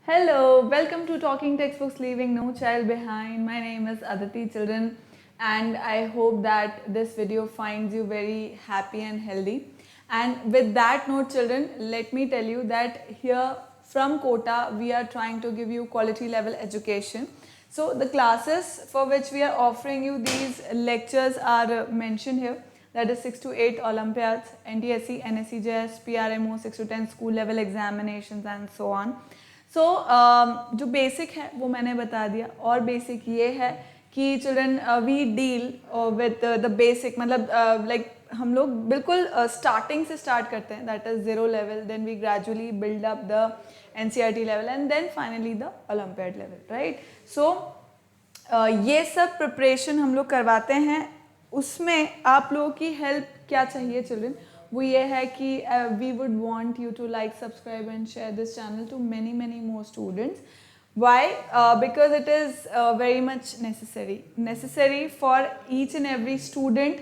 Hello, welcome to Talking Textbooks Leaving No Child Behind. My name is Aditi Children, and I hope that this video finds you very happy and healthy. And with that note, children, let me tell you that here from Kota, we are trying to give you quality level education. So the classes for which we are offering you these lectures are mentioned here. That is 6 to 8 Olympiads, NTSC, NSCJS, PRMO, 6 to 10 school level examinations and so on. सो जो basic है वो मैंने बता दिया और basic ये है कि children we deal with the basic मतलब लाइक हम लोग बिल्कुल स्टार्टिंग से स्टार्ट करते हैं that is zero level then we gradually build up the NCERT level and then finally the olympiad level right so ये सब प्रिपरेशन हम लोग करवाते हैं उसमें आप लोगों की हेल्प क्या चाहिए चिल्ड्रन वो ये है कि we would want you to like subscribe and share this channel to many more students why because it is very much necessary for each and every student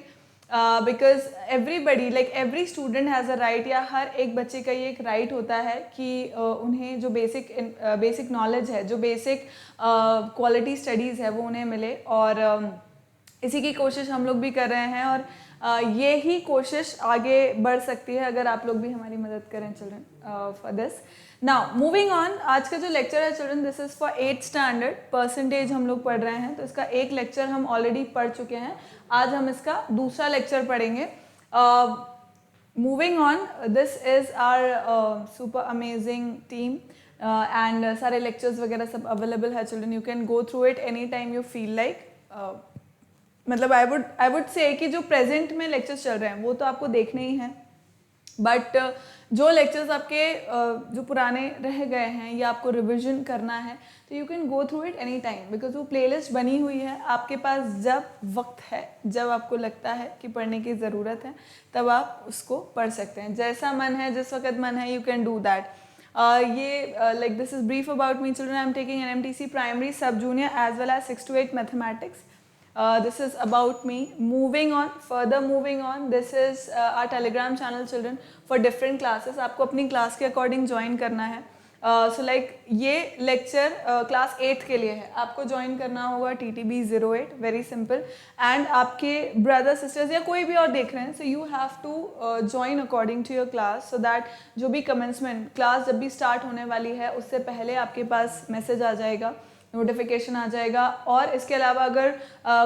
because everybody like every student has a right या हर एक बच्चे का ये एक right होता है कि उन्हें जो basic knowledge है जो basic quality studies है वो उन्हें मिले और इसी की कोशिश हम लोग भी कर रहे हैं और ये ही कोशिश आगे बढ़ सकती है अगर आप लोग भी हमारी मदद करें children for this now moving on आज का जो लेक्चर है children this is for 8th standard percentage हम लोग पढ़ रहे हैं तो इसका एक लेक्चर हम ऑलरेडी पढ़ चुके हैं आज हम इसका दूसरा लेक्चर पढ़ेंगे moving on this is our super amazing team and सारे लेक्चर्स वगैरह सब अवेलेबल है children you can go through it any time you feel like मतलब आई वुड से कि जो प्रेजेंट में लेक्चर्स चल रहे हैं वो तो आपको देखने ही हैं बट जो लेक्चर्स आपके जो पुराने रह गए हैं या आपको रिविजन करना है तो you can go through it any time because वो प्लेलिस्ट बनी हुई है आपके पास जब वक्त है जब आपको लगता है कि पढ़ने की ज़रूरत है तब आप उसको पढ़ सकते हैं जैसा मन है जिस वक्त मन है यू कैन डू दैट ये like this is brief about me children I am taking NMTC primary sub junior as well as 6 to 8 mathematics this is about me further moving on this is our telegram channel children for different classes आपको अपनी class के according join करना है so like ये lecture class 8 के लिए है आपको ज्वाइन करना होगा TTB 08 वेरी सिंपल एंड आपके ब्रदर सिस्टर्स या कोई भी और देख रहे हैं so you have to join according to your class so that जो भी कमेंसमेंट क्लास जब भी स्टार्ट होने वाली है उससे पहले आपके पास मैसेज आ जाएगा नोटिफिकेशन आ जाएगा और इसके अलावा अगर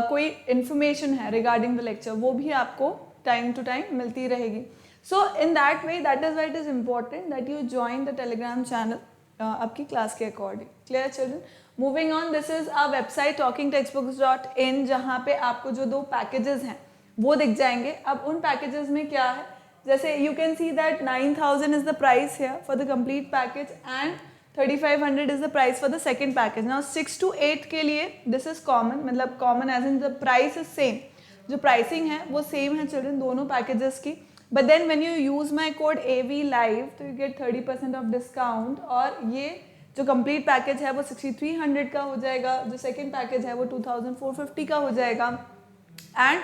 कोई इन्फॉर्मेशन है रिगार्डिंग द लेक्चर वो भी आपको टाइम टू टाइम मिलती रहेगी so in that way that is why it is important that you join the Telegram channel आपकी क्लास के according clear children moving on this is a website talkingtextbooks.in जहाँ पे आपको जो 2 पैकेजेस हैं वो दिख जाएंगे अब उन पैकेजेस में क्या है जैसे you can see that 9,000 is the price here for the complete package and 3,500 is the price for the second package. Now 6 to 8 के लिए this is common मतलब common as in the price is same. जो pricing है वो same है children दोनों packages की. But then when you use my code AV Live तो you get 30% of discount और ये जो complete package है वो 6,300 का हो जाएगा जो second package है वो 2,450 का हो जाएगा and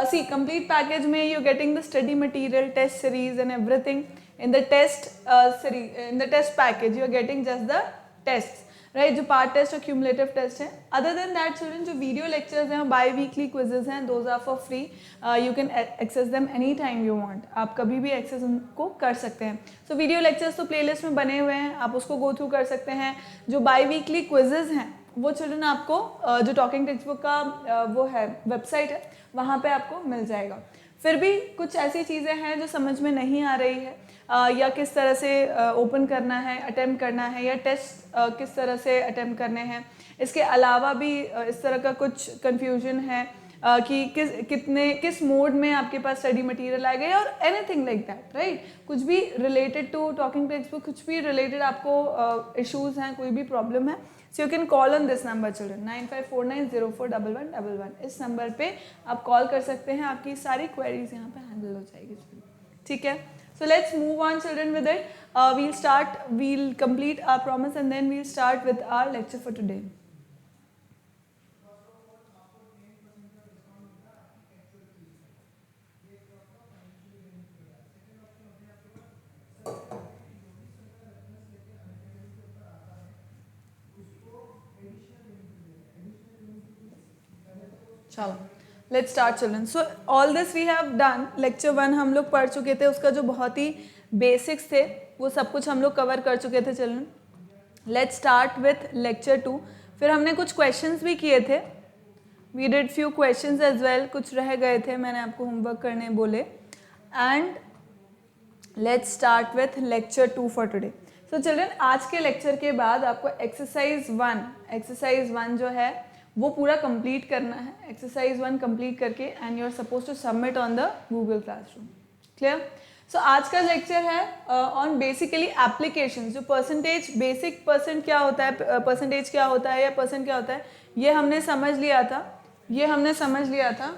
see complete package में you're getting the study material, test series and everything. In the test in the test package you are getting just the tests right जो part test और cumulative test है other than that children जो video lectures हैं bi-weekly quizzes हैं those are for free you can access them anytime you want आप कभी भी access उनको कर सकते हैं so video lectures तो playlist में बने हुए हैं आप उसको go through कर सकते हैं जो bi-weekly quizzes हैं वो children आपको जो talking textbook का वो है website है वहाँ पे आपको मिल जाएगा फिर भी कुछ ऐसी चीज़ें हैं जो समझ में नहीं आ रही है या किस तरह से ओपन करना है अटेम्प्ट करना है या टेस्ट किस तरह से अटेम्प्ट करने हैं इसके अलावा भी इस तरह का कुछ कन्फ्यूजन है कि किस मोड में आपके पास स्टडी मटेरियल आएगा और एनीथिंग लाइक दैट राइट कुछ भी रिलेटेड टू टॉकिंग टेक्स्ट कुछ भी रिलेटेड आपको इश्यूज़ हैं कोई भी प्रॉब्लम है so you can call on this number children 9549041111 इस नंबर पे आप कॉल कर सकते हैं आपकी सारी क्वेरीज यहाँ पे हैंडल हो जाएगी ठीक है So let's move on children with it. We'll complete our promise and then we'll start with our lecture for today. चलो let's start children. So all this we have done. Lecture 1 हम लोग पढ़ चुके थे, उसका जो बहुत ही बेसिक्स थे वो सब कुछ हम लोग कवर कर चुके थे children. Let's start with lecture 2. फिर हमने कुछ क्वेश्चंस भी किए थे. We did few questions as well, कुछ रह गए थे, मैंने आपको होमवर्क करने बोले. And let's start with lecture 2 for today. So children आज के लेक्चर के बाद आपको एक्सरसाइज 1 जो है वो पूरा कंप्लीट करना है. एक्सरसाइज 1 कंप्लीट करके and you are suppose to submit on the Google classroom. Clear? So आज का लेक्चर है ऑन बेसिकली एप्लीकेशन. जो परसेंटेज, बेसिक परसेंट क्या होता है, परसेंटेज क्या होता है या परसेंट क्या होता है, ये हमने समझ लिया था.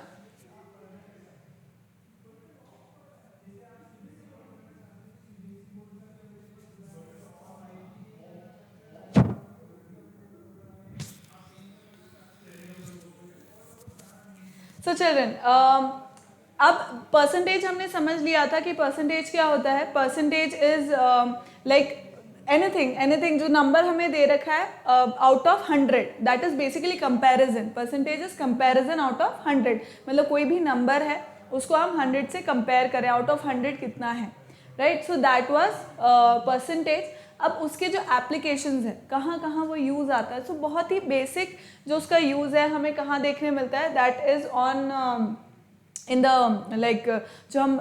सो चिल्ड्रन अब परसेंटेज हमने समझ लिया था कि परसेंटेज क्या होता है. परसेंटेज इज लाइक एनीथिंग जो नंबर हमें दे रखा है out of 100, that is basically comparison. Percentage is comparison out of 100. मतलब कोई भी नंबर है उसको हम 100 से कंपेयर करें, आउट ऑफ 100 कितना है, right. So that was percentage. अब उसके जो एप्लीकेशंस है, कहाँ कहाँ वो यूज़ आता है, सो बहुत ही बेसिक जो उसका यूज़ है हमें कहाँ देखने मिलता है, that is on in the like जो हम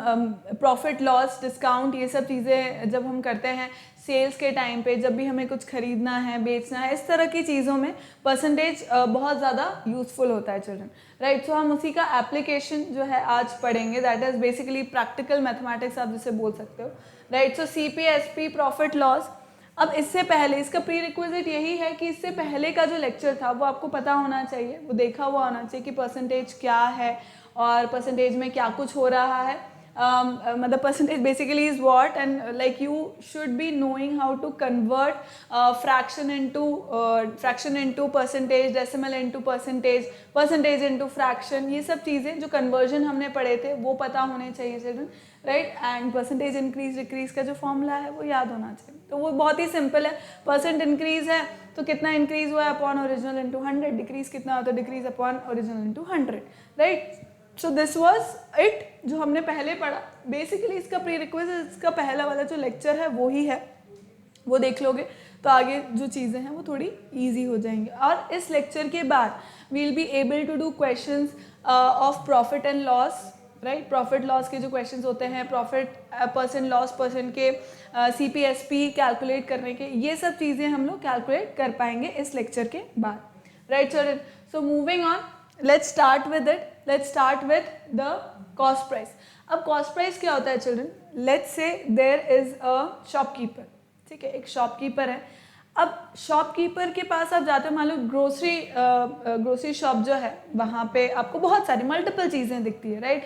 प्रॉफिट लॉस डिस्काउंट ये सब चीज़ें जब हम करते हैं सेल्स के टाइम पे, जब भी हमें कुछ खरीदना है बेचना है, इस तरह की चीज़ों में परसेंटेज बहुत ज़्यादा यूज़फुल होता है चिल्ड्रन, राइट. सो हम उसी का एप्लीकेशन जो है आज पढ़ेंगे, that is basically practical mathematics आप जिसे बोल सकते हो, राइट. सो CPSP प्रॉफिट लॉस. अब इससे पहले इसका प्री रिक्विजिट यही है कि इससे पहले का जो लेक्चर था वो आपको पता होना चाहिए, वो देखा हुआ होना चाहिए कि परसेंटेज क्या है और परसेंटेज में क्या कुछ हो रहा है. मतलब percentage basically is what, and like you should be knowing how to convert fraction into percentage, decimal into percentage, percentage into fraction. ये सब चीज़ें जो कन्वर्जन हमने पढ़े थे वो पता होने चाहिए children, right. And percentage increase decrease का जो फॉर्मूला है वो याद होना चाहिए. तो वो बहुत ही सिंपल है. परसेंट इंक्रीज है तो कितना इंक्रीज हुआ है अपॉन ओरिजिनल इनटू 100, डिक्रीज कितना होता है, decrease upon original into 100, right. So this was it जो हमने पहले पढ़ा. बेसिकली इसका प्री रिक्विजिट, इसका पहला वाला जो लेक्चर है वो ही है, वो देख लोगे तो आगे जो चीज़ें हैं वो थोड़ी इजी हो जाएंगी. और इस लेक्चर के बाद we will be able to do questions of profit and loss, right. Profit loss के जो क्वेश्चंस होते हैं, प्रॉफिट परसेंट लॉस परसेंट के, CPSP कैलकुलेट करने के, ये सब चीज़ें हम लोग कैलकुलेट कर पाएंगे इस लेक्चर के बाद, right children. So moving on, let's start with it. Let's start with the cost price. अब कॉस्ट प्राइस क्या होता है children? Let's say there is a shopkeeper, ठीक है, एक शॉपकीपर है. अब शॉपकीपर के पास आप जाते हो, मान लो ग्रोसरी शॉप जो है वहाँ पे आपको बहुत सारी मल्टीपल चीज़ें दिखती है, right.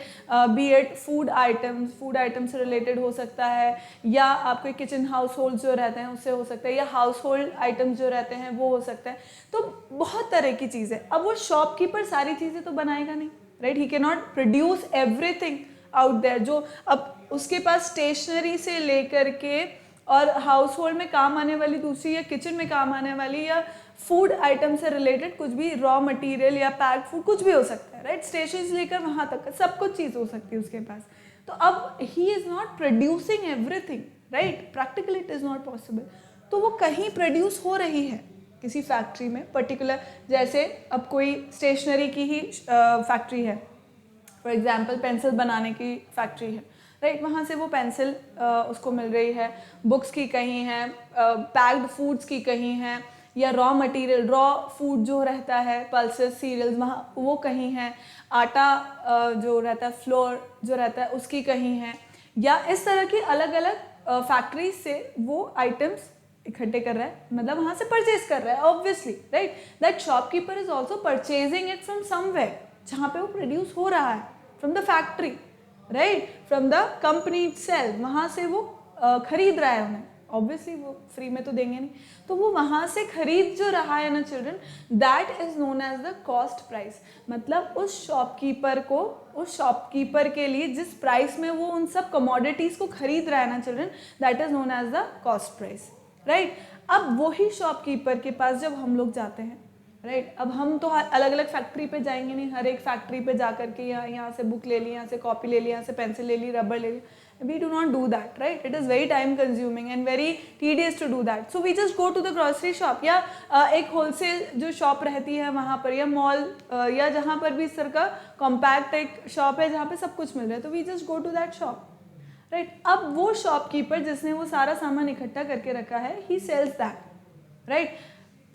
B it food items से रिलेटेड हो सकता है, या आपके किचन हाउस होल्ड जो रहते हैं उससे हो सकता है, या हाउस होल्ड आइटम्स जो रहते हैं वो हो सकता है. तो बहुत तरह की चीज़ें. अब वो शॉपकीपर सारी चीज़ें तो बनाएगा नहीं, right. He can not produce everything out there. जो अब उसके पास स्टेशनरी से लेकर के और हाउस होल्ड में काम आने वाली दूसरी, या किचन में काम आने वाली, या फूड आइटम से रिलेटेड कुछ भी, रॉ मटेरियल या पैक फूड कुछ भी हो सकता है, राइट. स्टेशनरी से लेकर वहाँ तक सब कुछ चीज़ हो सकती है उसके पास. तो अब he is not producing everything, right. Practically it is not possible. तो वो कहीं प्रोड्यूस हो रही है किसी फैक्ट्री में पर्टिकुलर. जैसे अब कोई स्टेशनरी की ही फैक्ट्री है, फॉर एग्जाम्पल पेंसिल बनाने की फैक्ट्री है, राइट. वहाँ से वो पेंसिल उसको मिल रही है, बुक्स की कहीं है, पैक्ड फूड्स की कहीं है, या रॉ मटेरियल, रॉ फूड जो रहता है, पल्सेस, सीरियल्स, वहाँ वो कहीं है, आटा जो रहता है, फ्लोर जो रहता है उसकी कहीं है, या इस तरह की अलग अलग फैक्ट्रीज से वो आइटम्स इकट्ठे कर रहा है, मतलब वहाँ से परचेज कर रहा है obviously, right. That shopkeeper is also purchasing it from somewhere, जहाँ पे वो प्रोड्यूस हो रहा है, from the factory, right, from the company itself. वहाँ से वो खरीद रहा है उन्हें, ऑब्वियसली वो फ्री में तो देंगे नहीं. तो वो वहाँ से खरीद जो रहा है ना children, that is known as the cost price. मतलब उस शॉपकीपर के लिए जिस प्राइस में वो उन सब कमोडिटीज़ को खरीद रहा है ना children, that is known as the cost price, right. अब वही शॉपकीपर के पास जब हम लोग जाते हैं, राइट। अब हम तो अलग अलग फैक्ट्री पे जाएंगे नहीं, हर एक फैक्ट्री पे जा करके यहाँ से बुक ले ली, यहाँ से कॉपी ले ली, यहाँ से पेंसिल ले ली, रबर ले ली. We do not do that, right? It is very time consuming and very tedious to do that. So we just go to the grocery shop या एक होलसेल जो शॉप रहती है वहाँ पर, या मॉल या जहाँ पर भी इस तरह का कॉम्पैक्ट एक शॉप है जहाँ पे सब कुछ मिल रहा है, तो we just go to that shop, right. अब वो शॉपकीपर जिसने वो सारा सामान इकट्ठा करके रखा है, he sells that, right,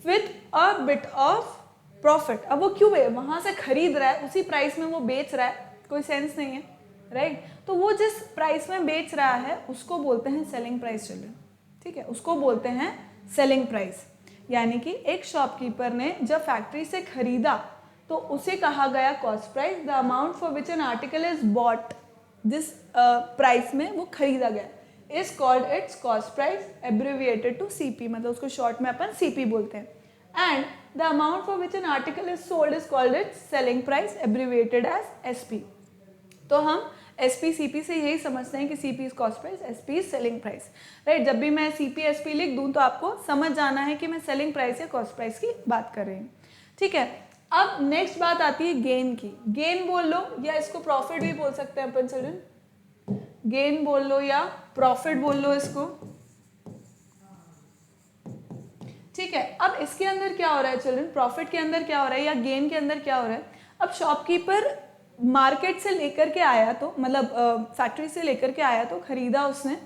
with a bit of profit. अब वो क्यों वहाँ से खरीद रहा है, उसी प्राइस में वो बेच रहा है, कोई सेंस नहीं है, राइट. तो वो जिस प्राइस में बेच रहा है उसको बोलते हैं सेलिंग प्राइस चिल्ड्रन, ठीक है, उसको बोलते हैं सेलिंग प्राइस. यानी कि एक शॉपकीपर ने जब फैक्ट्री से खरीदा तो उसे कहा गया cost price. The amount for which an article is bought, जिस प्राइस में वो खरीदा गया, is called its cost price, abbreviated to CP, मतलब उसको शॉर्ट में अपन सीपी बोलते हैं. And the amount for which an article is sold is called its selling price, abbreviated as SP. तो हम एसपी सीपी से यही समझते हैं कि CP is cost price, SP is selling price, right. जब भी मैं सीपी एसपी लिख दूं तो आपको समझ जाना है कि मैं सेलिंग प्राइस या कॉस्ट प्राइस की बात कर रही हूँ, ठीक है. अब नेक्स्ट बात आती है गेन की. गेन बोल लो या इसको प्रॉफिट भी बोल सकते हैं अपन चिल्ड्रन, गेन बोल लो या प्रॉफिट बोल लो इसको, ठीक है. अब इसके अंदर क्या हो रहा है चिल्ड्रन, प्रॉफिट के अंदर क्या हो रहा है या गेन के अंदर क्या हो रहा है. अब शॉपकीपर मार्केट से लेकर के आया, तो मतलब फैक्ट्री से लेकर के आया, तो खरीदा उसने.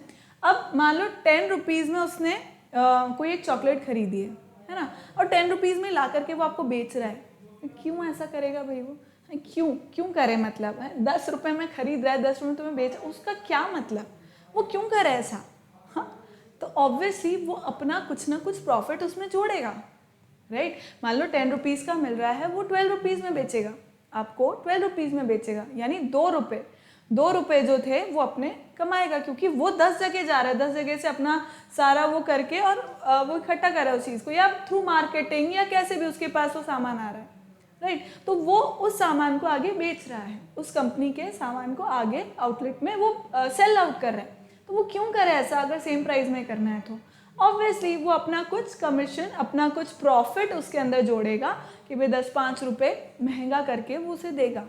अब मान लो 10 रुपीज़ में उसने कोई एक चॉकलेट खरीदी है ना, और 10 रुपीज़ में ला करके वो आपको बेच रहा है. क्यों ऐसा करेगा भाई वो, क्यों करे, मतलब 10 रुपये में खरीद रहा है, 10 रुपये तुम्हें बेच, उसका क्या मतलब, वो क्यों करे ऐसा. हाँ, तो ऑब्वियसली वो अपना कुछ ना कुछ प्रॉफिट उसमें जोड़ेगा, राइट. मान लो 10 रुपीज़ का मिल रहा है, वो 12 रुपीज़ में बेचेगा, आपको 12 रुपीज़ में बेचेगा, यानी 2 रुपये जो थे वो अपने कमाएगा, क्योंकि वो 10 जगह जा रहा है, 10 जगह से अपना सारा वो करके और वो इकट्ठा कर रहा है उस चीज़ को, या थ्रू मार्केटिंग या कैसे भी उसके पास वो सामान आ रहा है, राइट. तो वो उस सामान को आगे बेच रहा है, उस कंपनी के सामान को आगे आउटलेट में वो सेल आउट कर रहा है. तो वो क्यों करे ऐसा, अगर सेम प्राइस में करना है तो ऑब्वियसली वो अपना कुछ कमीशन, अपना कुछ प्रॉफिट उसके अंदर जोड़ेगा कि भाई 10-5 रुपये महंगा करके वो उसे देगा,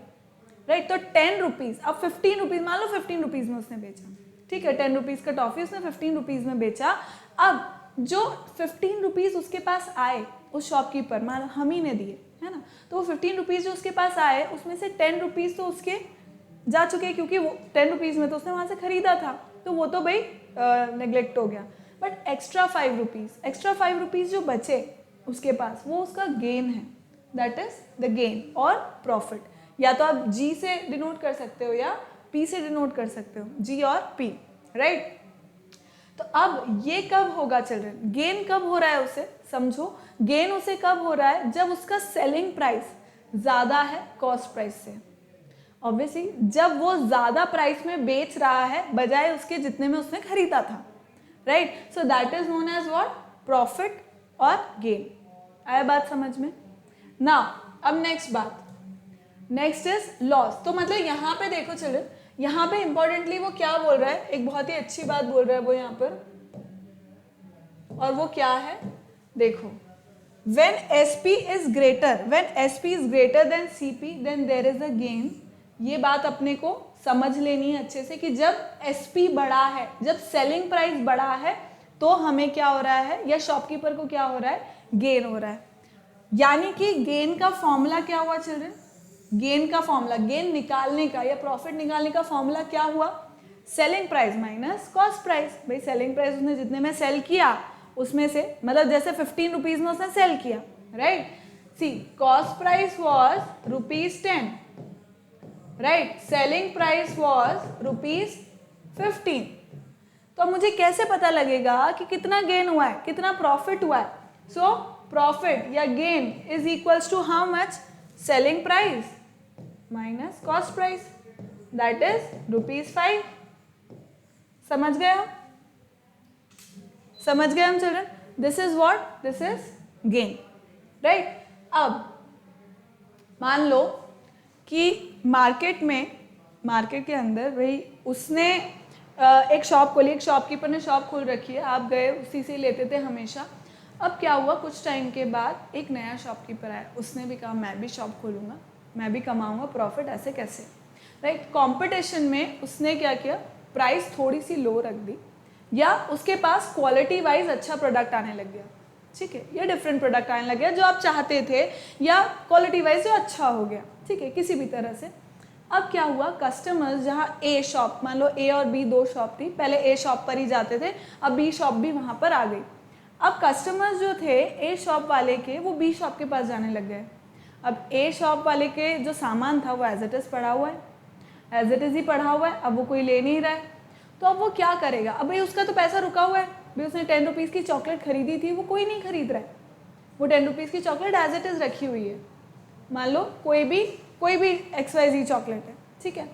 राइट. तो 10 रुपीज़, अब 15 रुपीज़, मान लो 15 रुपीज़ में उसने बेचा, ठीक है, 10 रुपीज़ का टॉफ़ी उसने 15 रुपीज़ में बेचा. अब जो 15 रुपीज़ उसके पास आए उस शॉपकीपर, मान लो हम ही ने दिए, है ना, तो वो 15 रुपीज़ जो उसके पास आए उसमें से 10 रुपीज़ तो उसके जा चुके, क्योंकि वो 10 रुपीज़ में तो उसने वहाँ से खरीदा था, तो वो तो भाई नेग्लेक्ट हो गया. बट एक्स्ट्रा 5 रुपीज़ जो बचे उसके पास, वो उसका गेन है, दैट इज द गेन और प्रॉफिट. या तो आप जी से डिनोट कर सकते हो या पी से डिनोट कर सकते हो, जी और पी, राइट. तो अब ये कब होगा चिल्ड्रन, गेन कब हो रहा है उसे, समझो, गेन उसे कब हो रहा है जब उसका सेलिंग प्राइस ज़्यादा है कॉस्ट प्राइस से. ऑब्वियसली जब वो ज़्यादा प्राइस में बेच रहा है बजाय उसके जितने में उसने खरीदा था, right. So that is known as what, profit और गेन. आया बात समझ में. नाउ अब नेक्स्ट बात, नेक्स्ट इज लॉस. तो मतलब यहाँ पे देखो चलो, यहाँ पे इंपॉर्टेंटली वो क्या बोल रहा है, एक बहुत ही अच्छी बात बोल रहा है वो यहाँ पर, और वो क्या है देखो, when SP is greater than CP then there is a gain. ये बात अपने को समझ लेनी है अच्छे से कि जब SP बड़ा है, जब सेलिंग प्राइस बड़ा है, तो हमें क्या हो रहा है, या शॉपकीपर को क्या हो रहा है, गेन हो रहा है. यानी कि गेन का फॉर्मूला क्या हुआ चिल्ड्रन, गेन का फॉर्मूला, गेन निकालने का या प्रॉफिट निकालने का फॉर्मूला क्या हुआ, selling price minus cost price. भाई सेलिंग प्राइस उसने जितने में सेल किया उसमें से, मतलब जैसे 15 रुपीज़ में उसने सेल किया, right. See cost price was ₹10, right, selling price was ₹15. तो मुझे कैसे पता लगेगा कि कितना गेन हुआ है, कितना प्रॉफिट हुआ है. सो प्रॉफिट या gain is equals to how much, selling price minus cost price, that is ₹5. समझ गए हम, समझ गए हम children. This is what, this is gain, right. अब मान लो कि मार्केट के अंदर भाई उसने एक शॉप खोली, एक शॉपकीपर ने शॉप खोल रखी है, आप गए उसी से लेते थे हमेशा. अब क्या हुआ, कुछ टाइम के बाद एक नया शॉपकीपर आया, उसने भी कहा मैं भी शॉप खोलूँगा, मैं भी कमाऊँगा प्रॉफिट, ऐसे कैसे, राइट। कंपटीशन में उसने क्या किया, प्राइस थोड़ी सी लो रख दी, या उसके पास क्वालिटी वाइज अच्छा प्रोडक्ट आने लग गया, ठीक है, या डिफरेंट प्रोडक्ट आने लग गया जो आप चाहते थे, या क्वालिटी वाइज जो अच्छा हो गया, ठीक है, किसी भी तरह से। अब क्या हुआ, कस्टमर्स जहाँ ए शॉप, मान लो ए और बी दो शॉप थी, पहले ए शॉप पर ही जाते थे, अब बी शॉप भी वहाँ पर आ गई। अब कस्टमर्स जो थे ए शॉप वाले के, वो बी शॉप के पास जाने लग गए। अब ए शॉप वाले के जो सामान था वो एज इट इज़ पड़ा हुआ है, एज इट इज़ ही पड़ा हुआ है, अब वो कोई ले नहीं रहा है, तो अब वो क्या करेगा, अब भाई उसका तो पैसा रुका हुआ है, भाई उसने 10 रुपीज़ की चॉकलेट खरीदी थी, वो कोई नहीं खरीद रहा है, वो 10 रुपीज़ की चॉकलेट एज इट इज़ रखी हुई है, मान लो कोई भी XYZ चॉकलेट है, ठीक है,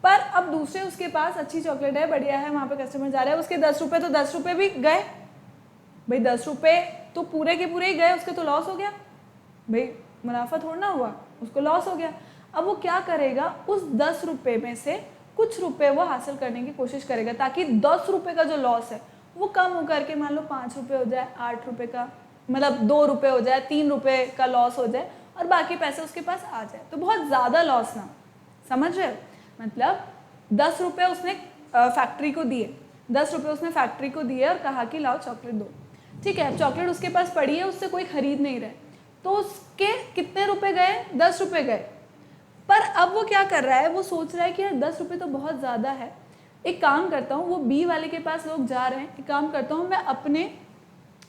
पर अब दूसरे उसके पास अच्छी चॉकलेट है, बढ़िया है, वहाँ पे कस्टमर जा रहा है, उसके 10 रुपये, तो 10 रुपये भी गए, भाई 10 रुपये तो पूरे के पूरे ही गए, उसके तो लॉस हो गया, भाई मुनाफा थोड़ा ना हुआ, उसको लॉस हो गया। अब वो क्या करेगा, उस 10 रुपये में से कुछ रुपए वो हासिल करने की कोशिश करेगा, ताकि 10 रुपये का जो लॉस है वो कम हो करके मान लो 5 रुपये हो जाए, 8 रुपये का, मतलब 2 रुपये हो जाए, 3 रुपये का लॉस हो जाए, और बाकी पैसे उसके पास आ जाए, तो बहुत ज़्यादा लॉस ना, समझ रहे हो, मतलब 10 रुपये उसने फैक्ट्री को दिए, 10 रुपये उसने फैक्ट्री को दिए और कहा कि लाओ चॉकलेट दो, ठीक है, चॉकलेट उसके पास पड़ी है, उससे कोई खरीद नहीं रहे, तो उसके कितने रुपए गए, 10 रुपये गए। पर अब वो क्या कर रहा है, वो सोच रहा है कि यार 10 रुपये तो बहुत ज़्यादा है, एक काम करता हूँ, वो बी वाले के पास लोग जा रहे हैं, एक काम करता हूँ, मैं अपने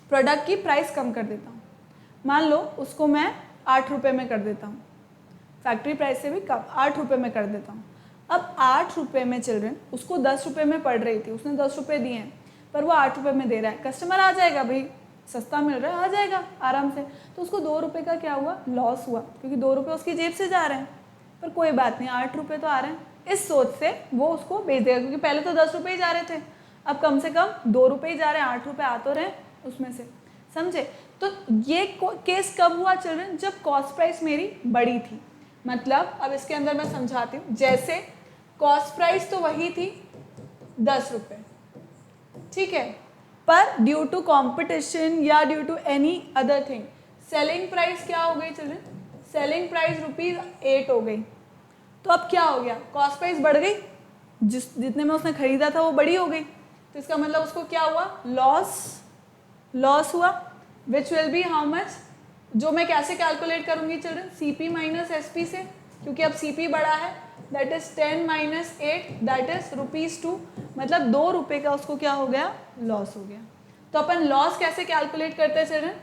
प्रोडक्ट की प्राइस कम कर देता हूँ, मान लो उसको मैं 8 रुपये में कर देता हूँ, फैक्ट्री प्राइस से भी कम 8 रुपये में कर देता हूँ। अब 8 रुपये में चिल्ड्रन, उसको 10 रुपये में पड़ रही थी, उसने 10 रुपये दिए हैं, पर वो 8 रुपये में दे रहा है, कस्टमर आ जाएगा, भाई सस्ता मिल रहा है, आ जाएगा आराम से, तो उसको 2 रुपये का क्या हुआ, लॉस हुआ, क्योंकि 2 रुपये उसकी जेब से जा रहे हैं, पर कोई बात नहीं, 8 रुपये तो आ रहे हैं, इस सोच से वो उसको बेच देगा, क्योंकि पहले तो 10 रुपये ही जा रहे थे, अब कम से कम 2 रुपये ही जा रहे हैं, 8 रुपये आ तो रहे उसमें से, समझे। तो ये केस कब हुआ चिल्ड्रन, जब कॉस्ट प्राइस मेरी बड़ी थी, मतलब अब इसके अंदर मैं समझाती हूँ, जैसे कॉस्ट प्राइस तो वही थी 10 रुपये, ठीक है, पर ड्यू टू कॉम्पिटिशन या due to any other thing selling price क्या हो गई चिल्ड्रन, सेलिंग प्राइस ₹8 हो गई, तो अब क्या हो गया, कॉस्ट प्राइस बढ़ गई, जितने में उसने खरीदा था वो बड़ी हो गई, तो इसका मतलब उसको क्या हुआ, लॉस हुआ, which will be how much, जो मैं कैसे कैलकुलेट करूंगी चिल्ड्रन, CP माइनस SP से, क्योंकि अब CP बड़ा है, that is 10 minus 8 that is ₹2, मतलब 2 रुपये का उसको क्या हो गया, लॉस हो गया। तो अपन लॉस कैसे कैलकुलेट करते हैं चिल्ड्रन,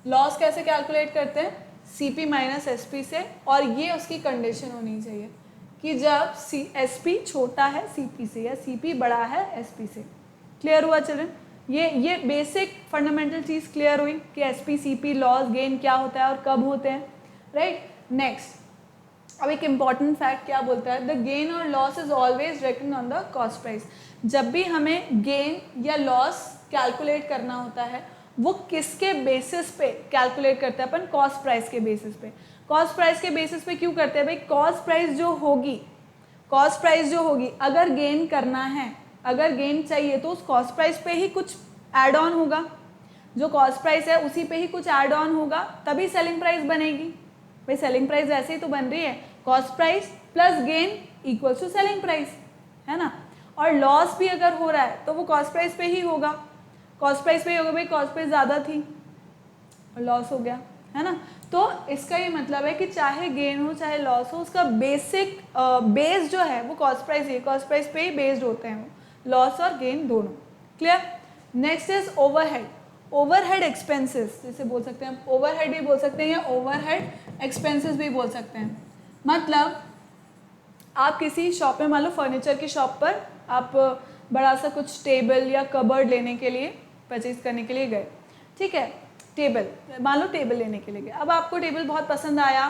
लॉस कैसे कैलकुलेट करते हैं, CP माइनस SP से, और ये उसकी कंडीशन होनी चाहिए कि जब SP छोटा है CP से, या CP बड़ा है SP से। क्लियर हुआ चिल्ड्रन, ये बेसिक फंडामेंटल चीज़ क्लियर हुई कि SP CP लॉस गेन क्या होता है और कब होते हैं, राइट। नेक्स्ट, अब एक इम्पॉर्टेंट फैक्ट क्या बोलता है, द गेन और loss is always reckon on the cost price. जब भी हमें गेन या लॉस कैलकुलेट करना होता है, वो किसके बेसिस पे कैलकुलेट करते हैं अपन, कॉस्ट प्राइस के बेसिस पे। कॉस्ट प्राइस के बेसिस पे क्यों करते हैं भाई, कॉस्ट प्राइस जो होगी अगर गेन करना है, अगर गेन चाहिए तो उस कॉस्ट प्राइस पे ही कुछ ऐड ऑन होगा, जो कॉस्ट प्राइस है उसी पे ही कुछ ऐड ऑन होगा, तभी सेलिंग प्राइस बनेगी। भाई सेलिंग प्राइस ऐसे ही तो बन रही है, cost price plus gain equals to selling price, है ना। और लॉस भी अगर हो रहा है तो वो कॉस्ट प्राइस पे ही होगा, कॉस्ट प्राइस पे ही होगा, भाई कॉस्ट प्राइस ज़्यादा थी और लॉस हो गया, है ना। तो इसका ये मतलब है कि चाहे गेन हो चाहे लॉस हो, उसका बेसिक बेस जो है वो कॉस्ट प्राइस ही, कॉस्ट प्राइस पे ही बेस्ड होते हैं वो, लॉस और गेन दोनों। Clear. Next is overhead, overhead expenses जिसे बोल सकते हैं, ओवरहेड भी बोल सकते हैं या ओवरहेड एक्सपेंसेस भी बोल सकते हैं। मतलब आप किसी शॉप में, मान लो फर्नीचर की शॉप पर आप बड़ा सा कुछ टेबल या कबर्ड लेने के लिए, परचेज करने के लिए गए, ठीक है, टेबल, मान लो टेबल लेने के लिए गए। अब आपको टेबल बहुत पसंद आया,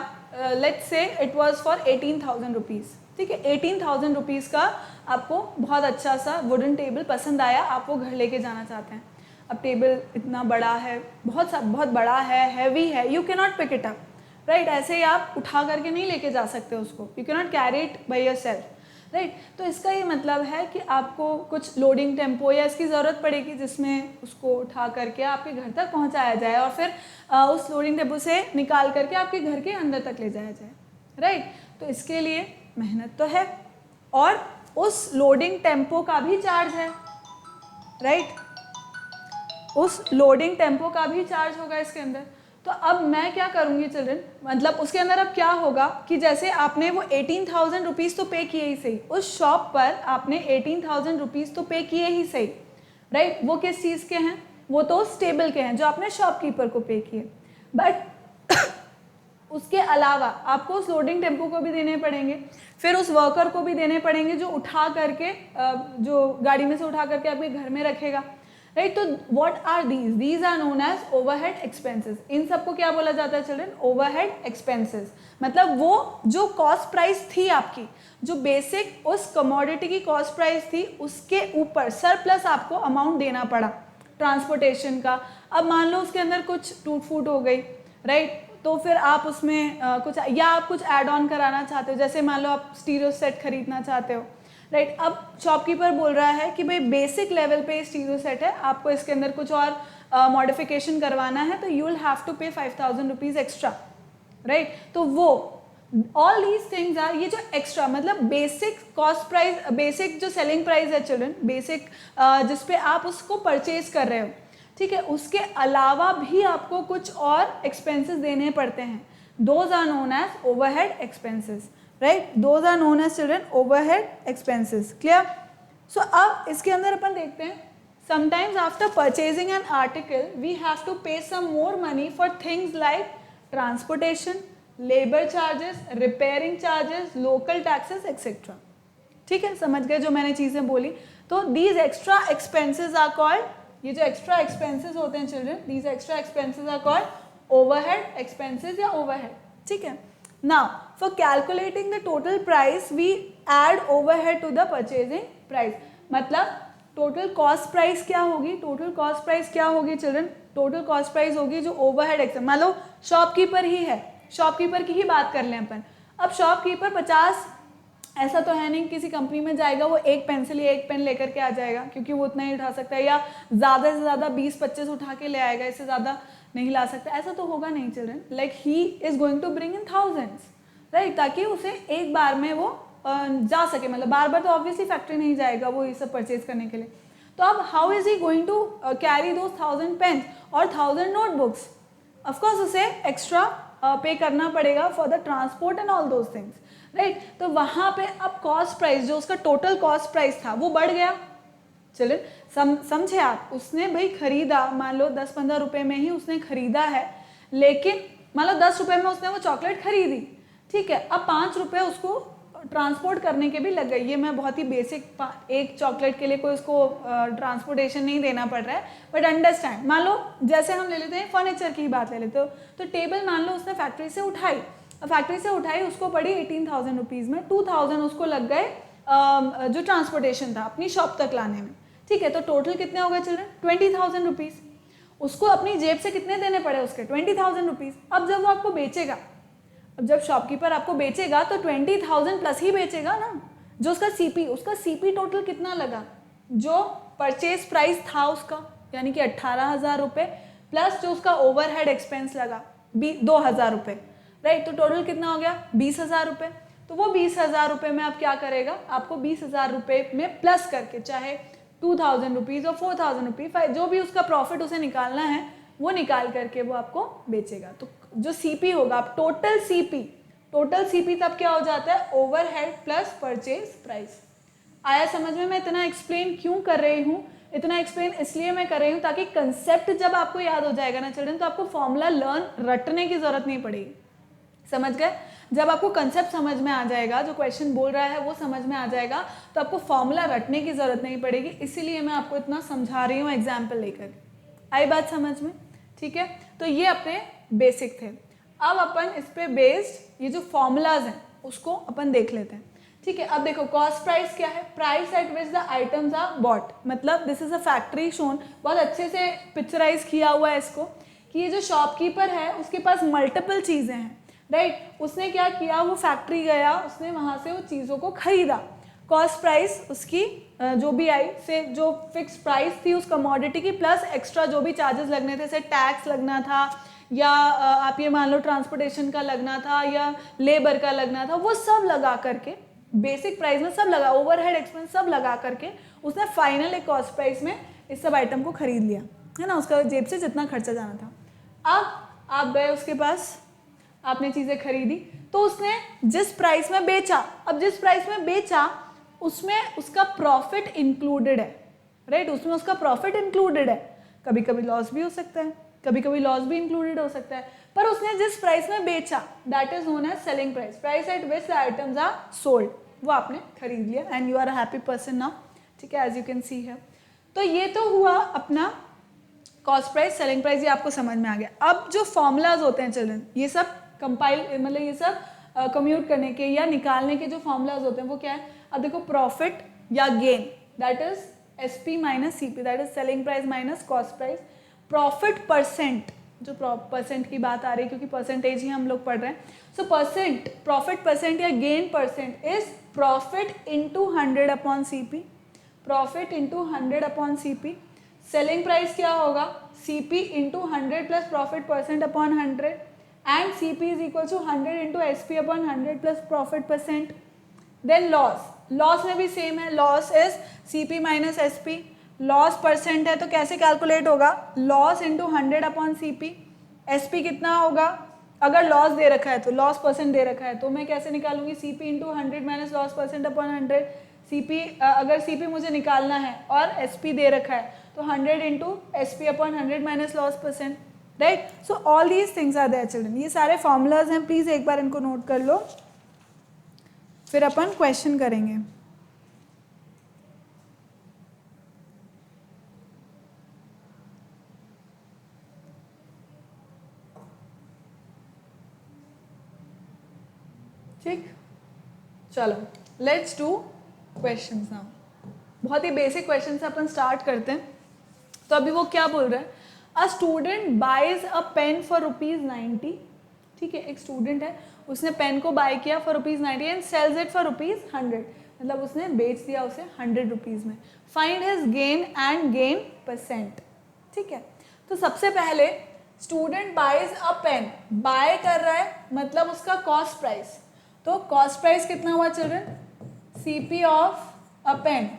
let's say it was for 18,000 rupees, ठीक है, 18,000 रुपीज़ का आपको बहुत अच्छा सा वुडन टेबल पसंद आया, आप वो घर लेके जाना चाहते हैं। अब टेबल इतना बड़ा है, बहुत बड़ा है, हैवी है, you can not pick it up, right. ऐसे ही आप उठा करके नहीं लेके जा सकते उसको, you can not carry it by yourself. Right. तो इसका ये मतलब है कि आपको कुछ लोडिंग टेम्पो या इसकी ज़रूरत पड़ेगी जिसमें उसको उठा करके आपके घर तक पहुंचाया जाए और फिर उस लोडिंग टेम्पो से निकाल करके आपके घर के अंदर तक ले जाया जाए, राइट। तो इसके लिए मेहनत तो है और उस लोडिंग टेम्पो का भी चार्ज है, राइट। उस लोडिंग टेम्पो का भी चार्ज होगा इसके अंदर। तो अब मैं क्या करूँगी चिल्ड्रन, मतलब उसके अंदर अब क्या होगा कि जैसे आपने वो 18,000 रुपीज़ तो पे किए ही सही, उस शॉप पर आपने 18,000 रुपीज़ तो पे किए ही सही, राइट। वो किस चीज़ के हैं, वो तो स्टेबल के हैं जो आपने शॉपकीपर को पे किए, बट उसके अलावा आपको उस लोडिंग टेम्पो को भी देने पड़ेंगे, फिर उस वर्कर को भी देने पड़ेंगे जो उठा करके जो गाड़ी में से उठा करके आपके घर में रखेगा, राइट। तो what are these are known as overhead expenses. इन सबको क्या बोला जाता है चिल्ड्रन, ओवरहेड एक्सपेंसेस। मतलब वो जो कॉस्ट प्राइस थी आपकी, जो बेसिक उस कमोडिटी की कॉस्ट प्राइस थी, उसके ऊपर सरप्लस आपको अमाउंट देना पड़ा ट्रांसपोर्टेशन का। अब मान लो उसके अंदर कुछ टूट फूट हो गई, राइट, तो फिर आप उसमें कुछ या आप कुछ ऐड ऑन कराना चाहते हो, जैसे मान लो आप स्टीरियो सेट खरीदना चाहते हो, राइट। अब शॉपकीपर बोल रहा है कि भाई बेसिक लेवल पे स्टीरियो सेट है, आपको इसके अंदर कुछ और मॉडिफिकेशन करवाना है, तो यू विल हैव टू पे 5,000 रुपीज़ एक्स्ट्रा, राइट। तो वो ऑल दीज थिंग्स आर, ये जो एक्स्ट्रा मतलब बेसिक कॉस्ट प्राइस, बेसिक जो सेलिंग प्राइस है चिल्ड्रन, बेसिक जिसपे आप उसको परचेज कर रहे हो, ठीक है, उसके अलावा भी आपको कुछ और एक्सपेंसेस देने पड़ते हैं। Those are known as overhead expenses, right. Those are known as children overhead expenses. Clear. So अब इसके अंदर अपन देखते हैं, sometimes after purchasing an article we have to pay some more money for things like transportation, labour charges, repairing charges, local taxes etcetera. ठीक है, समझ गए जो मैंने चीज़ें बोली। तो these extra expenses are called, ये जो एक्स्ट्रा एक्सपेंसेस होते हैं children, these extra expenses are called overhead expenses या ओवरहेड। ठीक है। Now for calculating the total price we add overhead to the purchasing price. मतलब टोटल कॉस्ट प्राइस क्या होगी, टोटल कॉस्ट प्राइस क्या होगी चिल्ड्रन, टोटल कॉस्ट प्राइस होगी जो ओवरहेड एक्सपेंस, मान लो शॉपकीपर ही है, शॉपकीपर की ही बात कर लें अपन। अब शॉपकीपर 50, ऐसा तो है नहीं किसी कंपनी में जाएगा वो एक पेंसिल या एक पेन लेकर के आ जाएगा, क्योंकि वो उतना ही उठा सकता है, या ज़्यादा से ज़्यादा 20-25 उठा के ले आएगा, इससे ज़्यादा नहीं ला सकता, ऐसा तो होगा नहीं children. Like he is going to bring in thousands, right, ताकि उसे एक बार में वो जा सके, मतलब बार बार तो ऑब्वियसली फैक्ट्री नहीं जाएगा वो ये सब परचेज करने के लिए। तो अब how is he going to carry those 1000 pens और 1000 नोटबुक्स, ऑफकोर्स उसे एक्स्ट्रा पे करना पड़ेगा for the transport and all those things, right. तो वहाँ पे अब कॉस्ट प्राइस, जो उसका टोटल कॉस्ट प्राइस था वो बढ़ गया। चलिए समझे आप, उसने भाई खरीदा, मान लो 10-15 रुपए में ही उसने खरीदा है, लेकिन मान लो 10 रुपए में उसने वो चॉकलेट खरीदी, ठीक है। अब 5 रुपए उसको ट्रांसपोर्ट करने के भी लग गई। ये मैं बहुत ही बेसिक, एक चॉकलेट के लिए कोई उसको ट्रांसपोर्टेशन नहीं देना पड़ रहा है, बट अंडरस्टैंड। मान लो जैसे हम ले लेते हैं फर्नीचर की ही बात ले लेते हो, तो टेबल मान लो उसने फैक्ट्री से उठाई, फैक्ट्री से उठाई, उसको पड़ी 18,000 रुपीज़ में, 2,000 उसको लग गए जो ट्रांसपोर्टेशन था अपनी शॉप तक लाने में, ठीक है। तो टोटल कितने हो गए चिल्ड्रन, 20,000 रुपीज़। उसको अपनी जेब से कितने देने पड़े उसके, 20,000 रुपीज़। अब जब वो आपको बेचेगा, अब जब शॉपकीपर आपको बेचेगा तो 20,000 प्लस ही बेचेगा ना। जो उसका सीपी टोटल कितना लगा, जो परचेज प्राइस था उसका, यानी कि 18,000 रुपये, प्लस जो उसका ओवरहेड एक्सपेंस लगा 2,000 रुपये, राइट। तो टोटल कितना हो गया, 20,000 रुपये। तो वो 20,000 रुपये में आप क्या करेगा, आपको 20,000 रुपये में प्लस करके, चाहे 2,000 रुपीज़ और 4,000 रुपीज़, जो भी उसका प्रॉफिट उसे निकालना है वो निकाल करके वो आपको बेचेगा। तो जो सीपी होगा, आप टोटल सीपी तब क्या हो जाता है, ओवरहेड प्लस परचेज प्राइस। आया समझ में? मैं इतना एक्सप्लेन क्यों कर रही हूँ, इतना एक्सप्लेन इसलिए मैं कर रही हूँ ताकि कंसेप्ट जब आपको याद हो जाएगा ना चिल्ड्रन, तो आपको फॉर्मूला रटने की जरूरत नहीं पड़ेगी। समझ गए? जब आपको कंसेप्ट समझ में आ जाएगा, जो क्वेश्चन बोल रहा है वो समझ में आ जाएगा, तो आपको फॉर्मूला रटने की जरूरत नहीं पड़ेगी। इसीलिए मैं आपको इतना समझा रही हूँ एग्जाम्पल लेकर। आई बात समझ में? ठीक है, तो ये अपने बेसिक थे। अब अपन इस पे बेस्ड ये जो फॉर्मूलाज हैं उसको अपन देख लेते हैं। ठीक है, अब देखो कॉस्ट प्राइस क्या है, price at which the items are bought. मतलब this is a factory shown, बहुत अच्छे से पिक्चराइज किया हुआ है इसको, कि ये जो शॉपकीपर है उसके पास मल्टीपल चीज़ें हैं, राइट। उसने क्या किया, वो फैक्ट्री गया, उसने वहाँ से वो चीज़ों को खरीदा, कॉस्ट प्राइस उसकी जो भी आई से जो फिक्स प्राइस थी उस कमोडिटी की प्लस एक्स्ट्रा जो भी चार्जेस लगने थे, जैसे टैक्स लगना था या आप ये मान लो ट्रांसपोर्टेशन का लगना था या लेबर का लगना था, वो सब लगा करके बेसिक प्राइस में सब लगा, ओवरहेड एक्सपेंस सब लगा करके उसने फाइनल एक कॉस्ट प्राइस में इस सब आइटम को खरीद लिया, है ना, उसका जेब से जितना खर्चा जाना था। अब आप गए उसके पास, आपने चीज़ें खरीदी, तो उसने जिस प्राइस में बेचा, अब जिस प्राइस में बेचा उसमें उसका प्रॉफिट इंक्लूडेड है, राइट, उसमें उसका प्रॉफिट इंक्लूडेड है। कभी कभी लॉस भी हो सकता है, कभी कभी लॉस भी इंक्लूडेड हो सकता है, पर उसने जिस प्राइस में बेचा that is known as selling price, price at which the items are sold, वो आपने खरीद लिया and you are a happy person now, ठीक है, एज यू कैन सी है। तो ये तो हुआ अपना कॉस्ट प्राइस, सेलिंग प्राइस, ये आपको समझ में आ गया। अब जो फॉर्मूलाज होते हैं चिल्ड्रन, ये सब कंपाइल मतलब ये सब कम्यूट करने के या निकालने के जो फॉर्मूलाज होते हैं वो क्या है, अब देखो प्रॉफिट या gain that is SP minus CP, that is selling price minus cost price. Profit percent, जो परसेंट की बात आ रही है क्योंकि परसेंटेज ही हम लोग पढ़ रहे हैं, सो परसेंट, प्रॉफिट परसेंट या gain percent is profit into 100 upon CP, profit into 100 upon CP. Selling price क्या होगा, CP into 100 plus profit percent upon 100 and CP is equal to 100 into SP upon 100 plus profit percent. Then loss, loss में भी same है, loss is CP minus SP, loss percent है तो कैसे calculate होगा, loss into 100 upon CP. SP कितना होगा, अगर लॉस दे रखा है तो लॉस परसेंट दे रखा है तो मैं कैसे निकालूंगी, CP into 100 minus loss percent upon 100। CP अगर सीपी मुझे निकालना है और एसपी दे रखा है तो 100 into SP upon 100 minus loss percent, right. So all these things are there children, ये सारे फॉर्मूलाज हैं, प्लीज एक बार इनको नोट कर लो, फिर अपन क्वेश्चन करेंगे। ठीक, चलो लेट्स डू क्वेश्चंस नाउ। बहुत ही बेसिक क्वेश्चन से अपन स्टार्ट करते हैं। तो अभी वो क्या बोल रहे हैं, a student buys a pen for ₹90, ठीक है, एक स्टूडेंट है, उसने पेन को बाय किया for ₹90 and sells it for ₹100, मतलब उसने बेच दिया उसे 100 रुपीज़ में। Find his gain and gain percent, ठीक है। तो सबसे पहले student buys a pen, buy कर रहा है मतलब उसका कॉस्ट प्राइस, तो कॉस्ट प्राइस कितना हुआ children, CP of a pen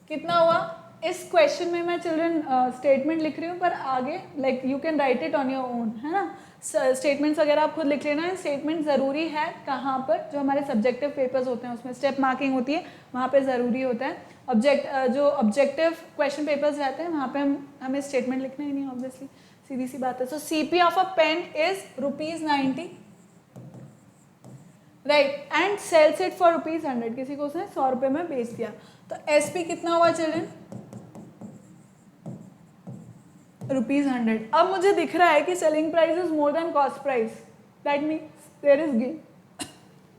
कितना हुआ। इस क्वेश्चन में मैं चिल्ड्रन स्टेटमेंट लिख रही हूँ, पर आगे like you can write it on your own, है ना, स्टेटमेंट्स वगैरह आप खुद लिख लेना। स्टेटमेंट ज़रूरी है कहाँ पर, जो हमारे सब्जेक्टिव पेपर्स होते हैं उसमें स्टेप मार्किंग होती है, वहाँ पे ज़रूरी होता है। जो ऑब्जेक्टिव क्वेश्चन पेपर्स रहते हैं वहाँ पे हमें स्टेटमेंट लिखना ही नहीं, ऑब्वियसली सीधी सी बात है। So CP of a pen is ₹90, right, and sells it for ₹100, किसी को उसने 100 रुपये में बेच दिया। तो एसपी कितना हुआ चिल्ड्रन, ₹100। अब मुझे दिख रहा है कि selling price is more than cost price, that means there is gain.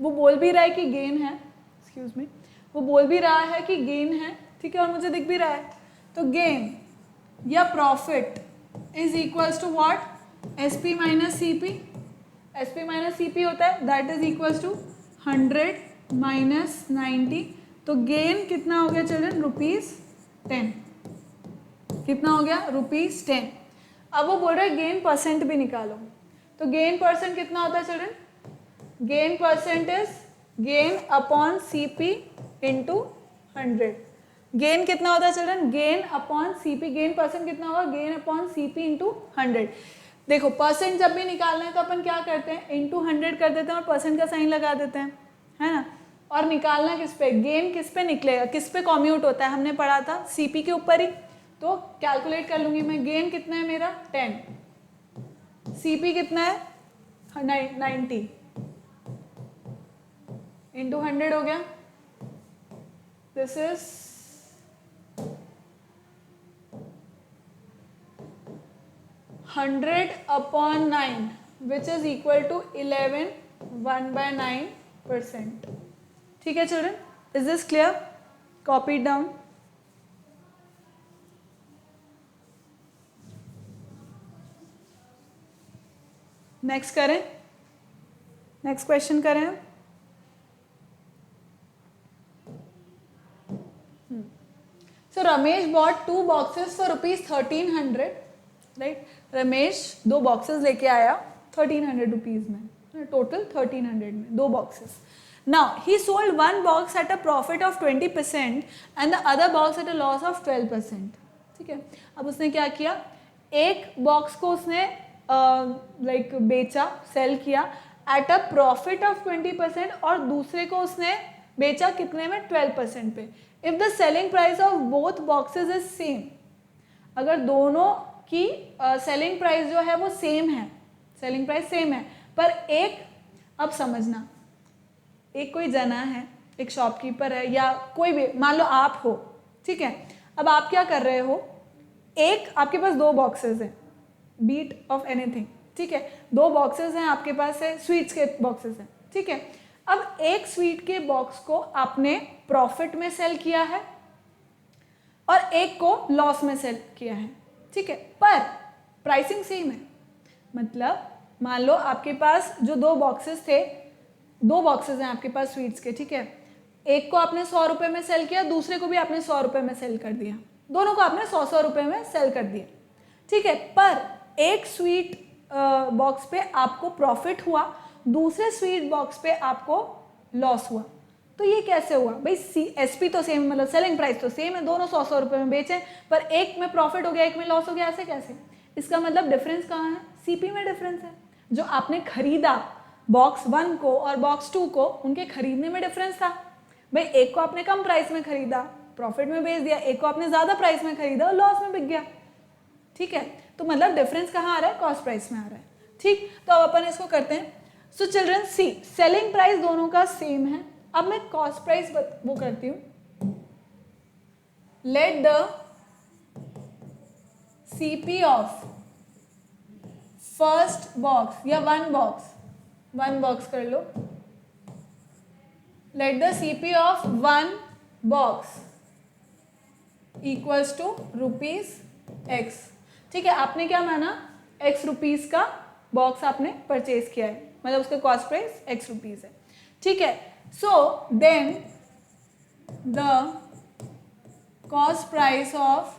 वो बोल भी रहा है कि गेन है, एक्सक्यूज मी, वो बोल भी रहा है कि गेन है, ठीक है, और मुझे दिख भी रहा है। तो गेन या profit is equals to what, SP minus CP, SP minus CP होता है, that is equals to 100 minus 90। तो गेन कितना हो गया चिल्ड्रन, ₹10, कितना हो गया, ₹10। अब वो बोल रहा है गेन परसेंट भी निकालो, तो गेन परसेंट कितना होता है children, gain percent is gain upon CP into 100। Gain कितना होता है children, gain upon CP, gain percent कितना होगा, गेन अपॉन सीपी इंटू 100। देखो परसेंट जब भी निकालना है तो अपन क्या करते हैं, इंटू 100 कर देते हैं और परसेंट का साइन लगा देते हैं, है ना। और निकालना किस पे, गेन किस पे निकलेगा, किस पे कॉम्यूट होता है, हमने पढ़ा था सीपी के ऊपर ही। तो कैलकुलेट कर लूंगी मैं, गेन कितना है मेरा 10, सीपी कितना है 90 इंटू 100 हो गया, this is 100 upon 9 which is equal to 11 1/9%। ठीक है children, is this clear, copy down. Next करें, नेक्स्ट क्वेश्चन करें हम। रमेश बॉट 2 boxes for ₹1300, राइट. रमेश 2 boxes लेके आया 1300 रुपीज में, टोटल 1300 में 2 boxes. Now he sold one box at a profit of 20% and the other box at a loss of 12%. ठीक है. अब उसने क्या किया, एक बॉक्स को उसने लाइक बेचा, सेल किया एट अ प्रॉफिट ऑफ 20% और दूसरे को उसने बेचा कितने में, 12% पे. If the selling price of both boxes is same, अगर दोनों की सेलिंग प्राइस जो है वो सेम है, सेलिंग प्राइस सेम है, पर एक, अब समझना, एक कोई जना है, एक शॉपकीपर है या कोई भी, मान लो आप हो, ठीक है. अब आप क्या कर रहे हो, एक आपके पास 2 बॉक्सेस हैं, बीट ऑफ एनीथिंग, ठीक है, 2 बॉक्सेस हैं आपके पास, है स्वीट्स के बॉक्सेस हैं, ठीक है. अब एक स्वीट के बॉक्स को आपने प्रॉफिट में सेल किया है और एक को लॉस में सेल किया है, ठीक है, पर प्राइसिंग सेम है. मतलब मान लो आपके पास जो 2 बॉक्सेस थे, 2 बॉक्सेस हैं आपके पास स्वीट्स के, ठीक है, एक को आपने 100 रुपये में सेल किया, दूसरे को भी आपने 100 रुपये में सेल कर दिया, दोनों को आपने 100 रुपये में सेल कर दिया, ठीक है. पर एक स्वीट बॉक्स पे आपको प्रॉफिट हुआ, दूसरे स्वीट बॉक्स पे आपको लॉस हुआ. तो ये कैसे हुआ भाई, एसपी तो सेम, मतलब सेलिंग प्राइस तो सेम है, दोनों 100 रुपये में बेचे, पर एक में प्रॉफिट हो गया, एक में लॉस हो गया, ऐसे कैसे. इसका मतलब डिफरेंस कहाँ है, सीपी में डिफरेंस है. जो आपने खरीदा बॉक्स 1 को और बॉक्स 2 को, उनके खरीदने में डिफरेंस था भाई. एक को आपने कम प्राइस में खरीदा, प्रॉफिट में बेच दिया, एक को आपने ज़्यादा प्राइस में खरीदा और लॉस में बिक गया, ठीक है. तो मतलब डिफरेंस कहाँ आ रहा है, कॉस्ट प्राइस में आ रहा है, ठीक. तो अब अपन इसको करते हैं. सो चिल्ड्रन सी, सेलिंग प्राइस दोनों का सेम है. अब मैं कॉस्ट प्राइस वो करती हूँ. Let the CP of first box या वन बॉक्स कर लो. Let the CP of 1 box equals to ₹X, ठीक है. आपने क्या माना, X रुपीज का बॉक्स आपने परचेज किया है, मतलब उसका कॉस्ट प्राइस X रुपीज है, ठीक है. So then the cost price of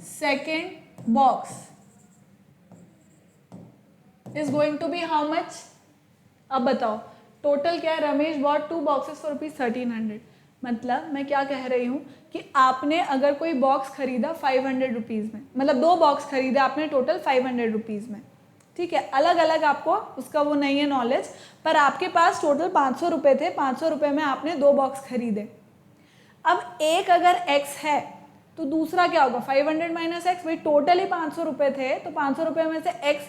second box is going to be how much. अब बताओ टोटल क्या है, रमेश बॉट 2 boxes फॉर ₹1300. मतलब मैं क्या कह रही हूँ कि आपने अगर कोई बॉक्स खरीदा 500 रुपीज़ में, मतलब 2 बॉक्स खरीदे आपने टोटल 500 रुपीज़ में, ठीक है. अलग अलग आपको उसका वो नहीं है नॉलेज, पर आपके पास टोटल 500 रुपये थे, 500 रुपये में आपने 2 बॉक्स खरीदे. अब एक अगर x है तो दूसरा क्या होगा, 500 माइनस एक्स, भाई टोटल ही 500 रुपये थे, तो 500 रुपये में से x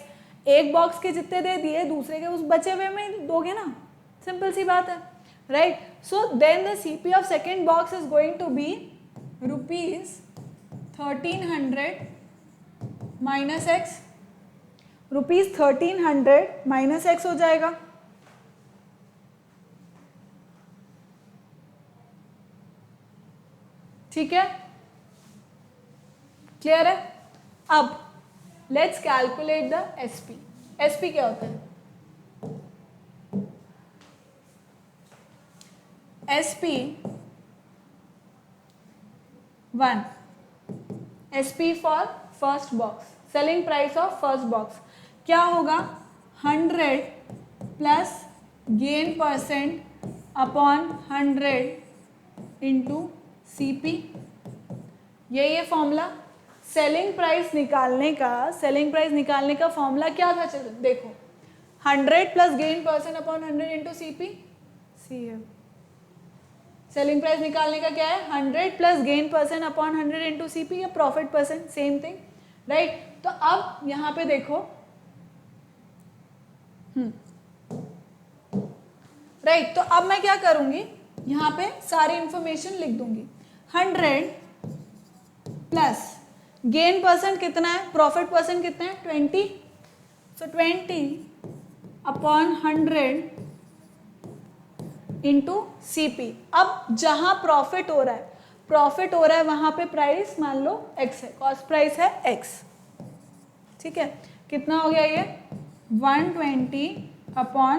एक बॉक्स के जितने दे दिए, दूसरे के उस बचे हुए में दोगे ना, सिंपल सी बात है, right. So then the CP of second box is going to be ₹1300 minus x. ₹1300 minus x हो जाएगा, ठीक है, क्लियर है. अब let's calculate the SP. SP क्या होता है, SP1, SP for first box, selling price of first box क्या होगा, 100 plus gain percent upon 100 into CP. ये फॉर्मूला सेलिंग प्राइस निकालने का फॉर्मूला क्या था, चलो देखो, 100 plus gain percent upon 100 into CP. Selling price निकालने का क्या है, 100 plus gain percent upon 100 into CP या profit percent, same thing, right. तो अब यहाँ पे देखो, राइट. तो अब मैं क्या करूंगी, यहाँ पे सारी इंफॉर्मेशन लिख दूंगी. 100 प्लस गेन परसेंट कितना है, प्रॉफिट परसेंट कितना है, 20. सो 20 अपॉन 100 इंटू CP. अब जहां प्रॉफिट हो रहा है वहां पे प्राइस मान लो X है, कॉस्ट प्राइस है X, ठीक है. कितना हो गया ये, 120 अपॉन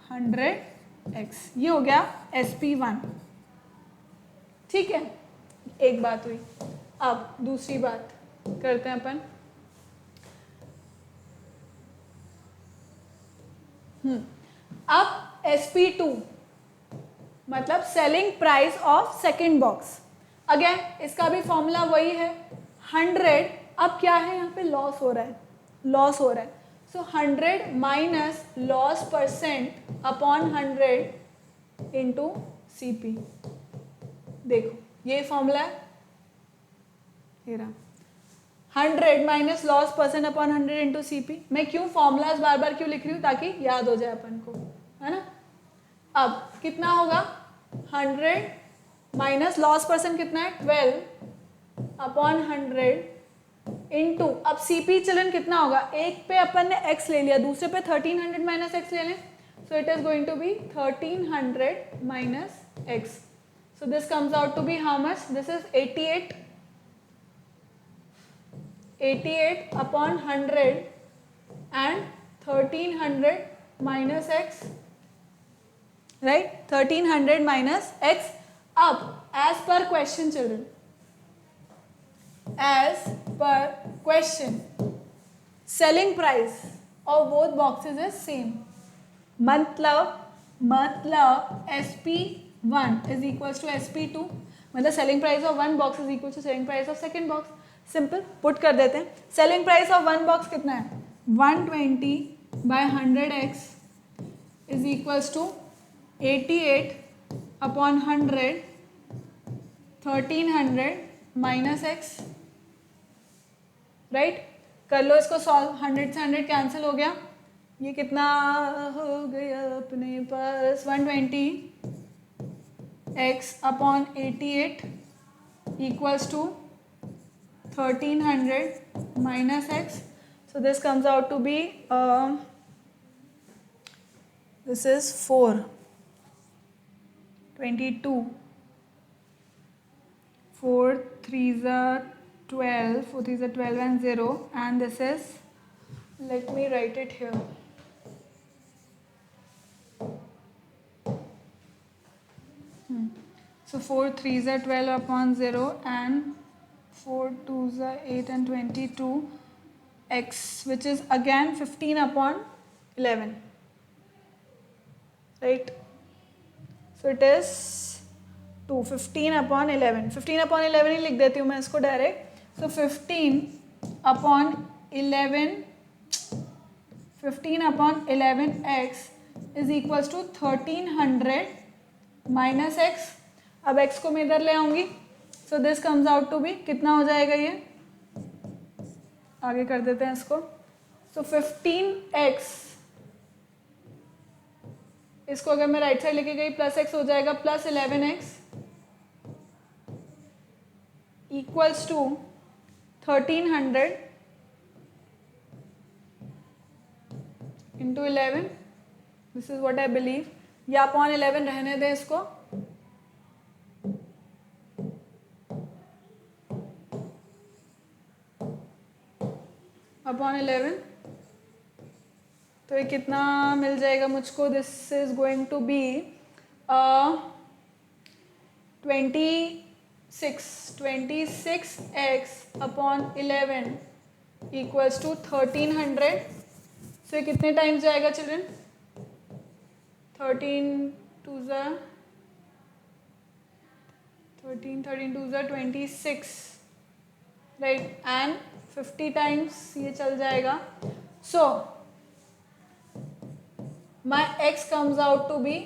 100X. ये हो गया SP1, ठीक है. एक बात हुई, अब दूसरी बात करते हैं अपन। अब SP2 मतलब selling price of second box. Again इसका भी फॉर्मूला वही है 100। अब क्या है यहाँ पे, लॉस हो रहा है, लॉस हो रहा है। सो 100 minus loss percent upon 100 into CP। देखो ये फॉर्मूला है, ये रहा 100 minus loss percent upon 100 into CP। मैं क्यों फॉर्मूलाज बार बार क्यों लिख रही हूँ, ताकि याद हो जाए अपन को, है ना। अब कितना होगा, 100 माइनस लॉस परसेंट कितना है 12 अपॉन 100 इंटू, अब CP चिल्ड्रन कितना होगा, एक पे अपन ने x ले लिया, दूसरे पे 1300 माइनस x ले लें, so it is going to be 1300 minus x। So this comes out to be how much? This is 88 upon 100 and 1300 minus x, right? 1300 minus x. अब as per question children, as per question, selling price of both boxes is same. मतलब SP1 is equals to SP2, मतलब selling price of one box is equal to selling price of second box. Simple put कर देते हैं। Selling price of one box कितना है, 120 by 100x is equals to 88 upon 100 1300 minus x, right. कर लो इसको solve, 100 से 100 कैंसिल हो गया, ये कितना हो गया अपने पास 120 x अपॉन 88 equals to 1300 minus x। So this comes out to be this is 422 4 3s are 12 4 3s are 12 and 0 and this is, let me write it here, so 4 3s are 12 upon 0 and 4 2s are 8 and 22 x, which is again 15 upon 11, right. So it is 15 upon 11, 15 upon 11 ही लिख देती हूँ मैं इसको direct. so 15 upon 11 x is equals to 1300 minus x। अब x को मैं इधर ले आऊंगी, so this comes out to be, कितना हो जाएगा ये, आगे कर देते हैं इसको। सो 15x, इसको अगर मैं राइट साइड लेके गई प्लस x हो जाएगा, plus 11x equals to 1300 into 11, this is what I believe, या अपॉन 11 रहने दें इसको, अपॉन 11, तो ये कितना मिल जाएगा मुझको, this is going to be 26x upon 11 equals to 1300। सो ये कितने टाइम्स जाएगा चिल्ड्रन, 13 2s are 26, राइट, एंड 50 टाइम्स ये चल जाएगा। So my x comes out to be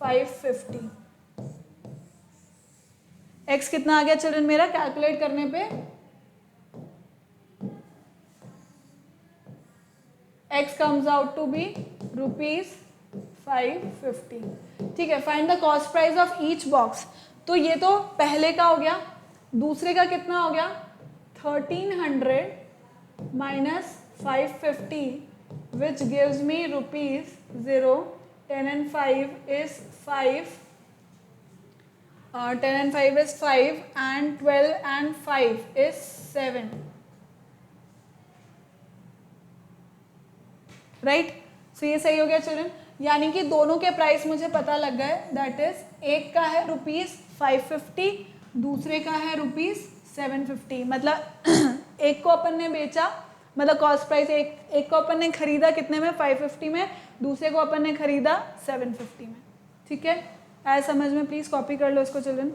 ₹550। x कितना आ गया चिल्ड्रन मेरा कैलकुलेट करने पे, x comes out to be ₹550। ठीक है, find the cost price of each box. तो ये तो पहले का हो गया, दूसरे का कितना हो गया 1300 minus 550 which gives me ₹0, 10 and 5 is 5, 10 and 5 is 5 and 12 and 5 is 7, right. So ये सही हो गया चिल्ड्रन, यानी कि दोनों के प्राइस मुझे पता लग गए, दैट इज एक का है ₹550 दूसरे का है ₹750, मतलब एक को अपन ने बेचा, मतलब कॉस्ट प्राइस एक को अपन ने खरीदा कितने में, 550 में, दूसरे को अपन ने खरीदा 750 में। ठीक है, आया समझ में? प्लीज कॉपी कर लो इसको children.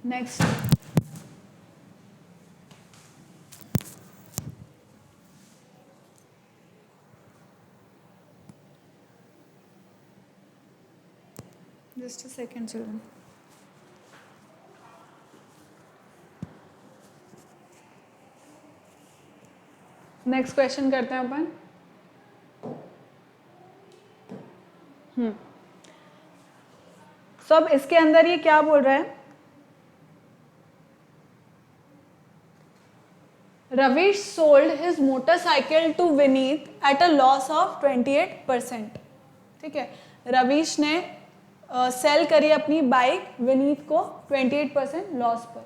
Next, just a second children. Next question करते हैं अपन। सब इसके अंदर ये क्या बोल रहा है, Ravish sold his motorcycle to Vineet at a loss of 28%। ठीक है, रवीश ने सेल करी अपनी बाइक विनीत को 28% लॉस पर।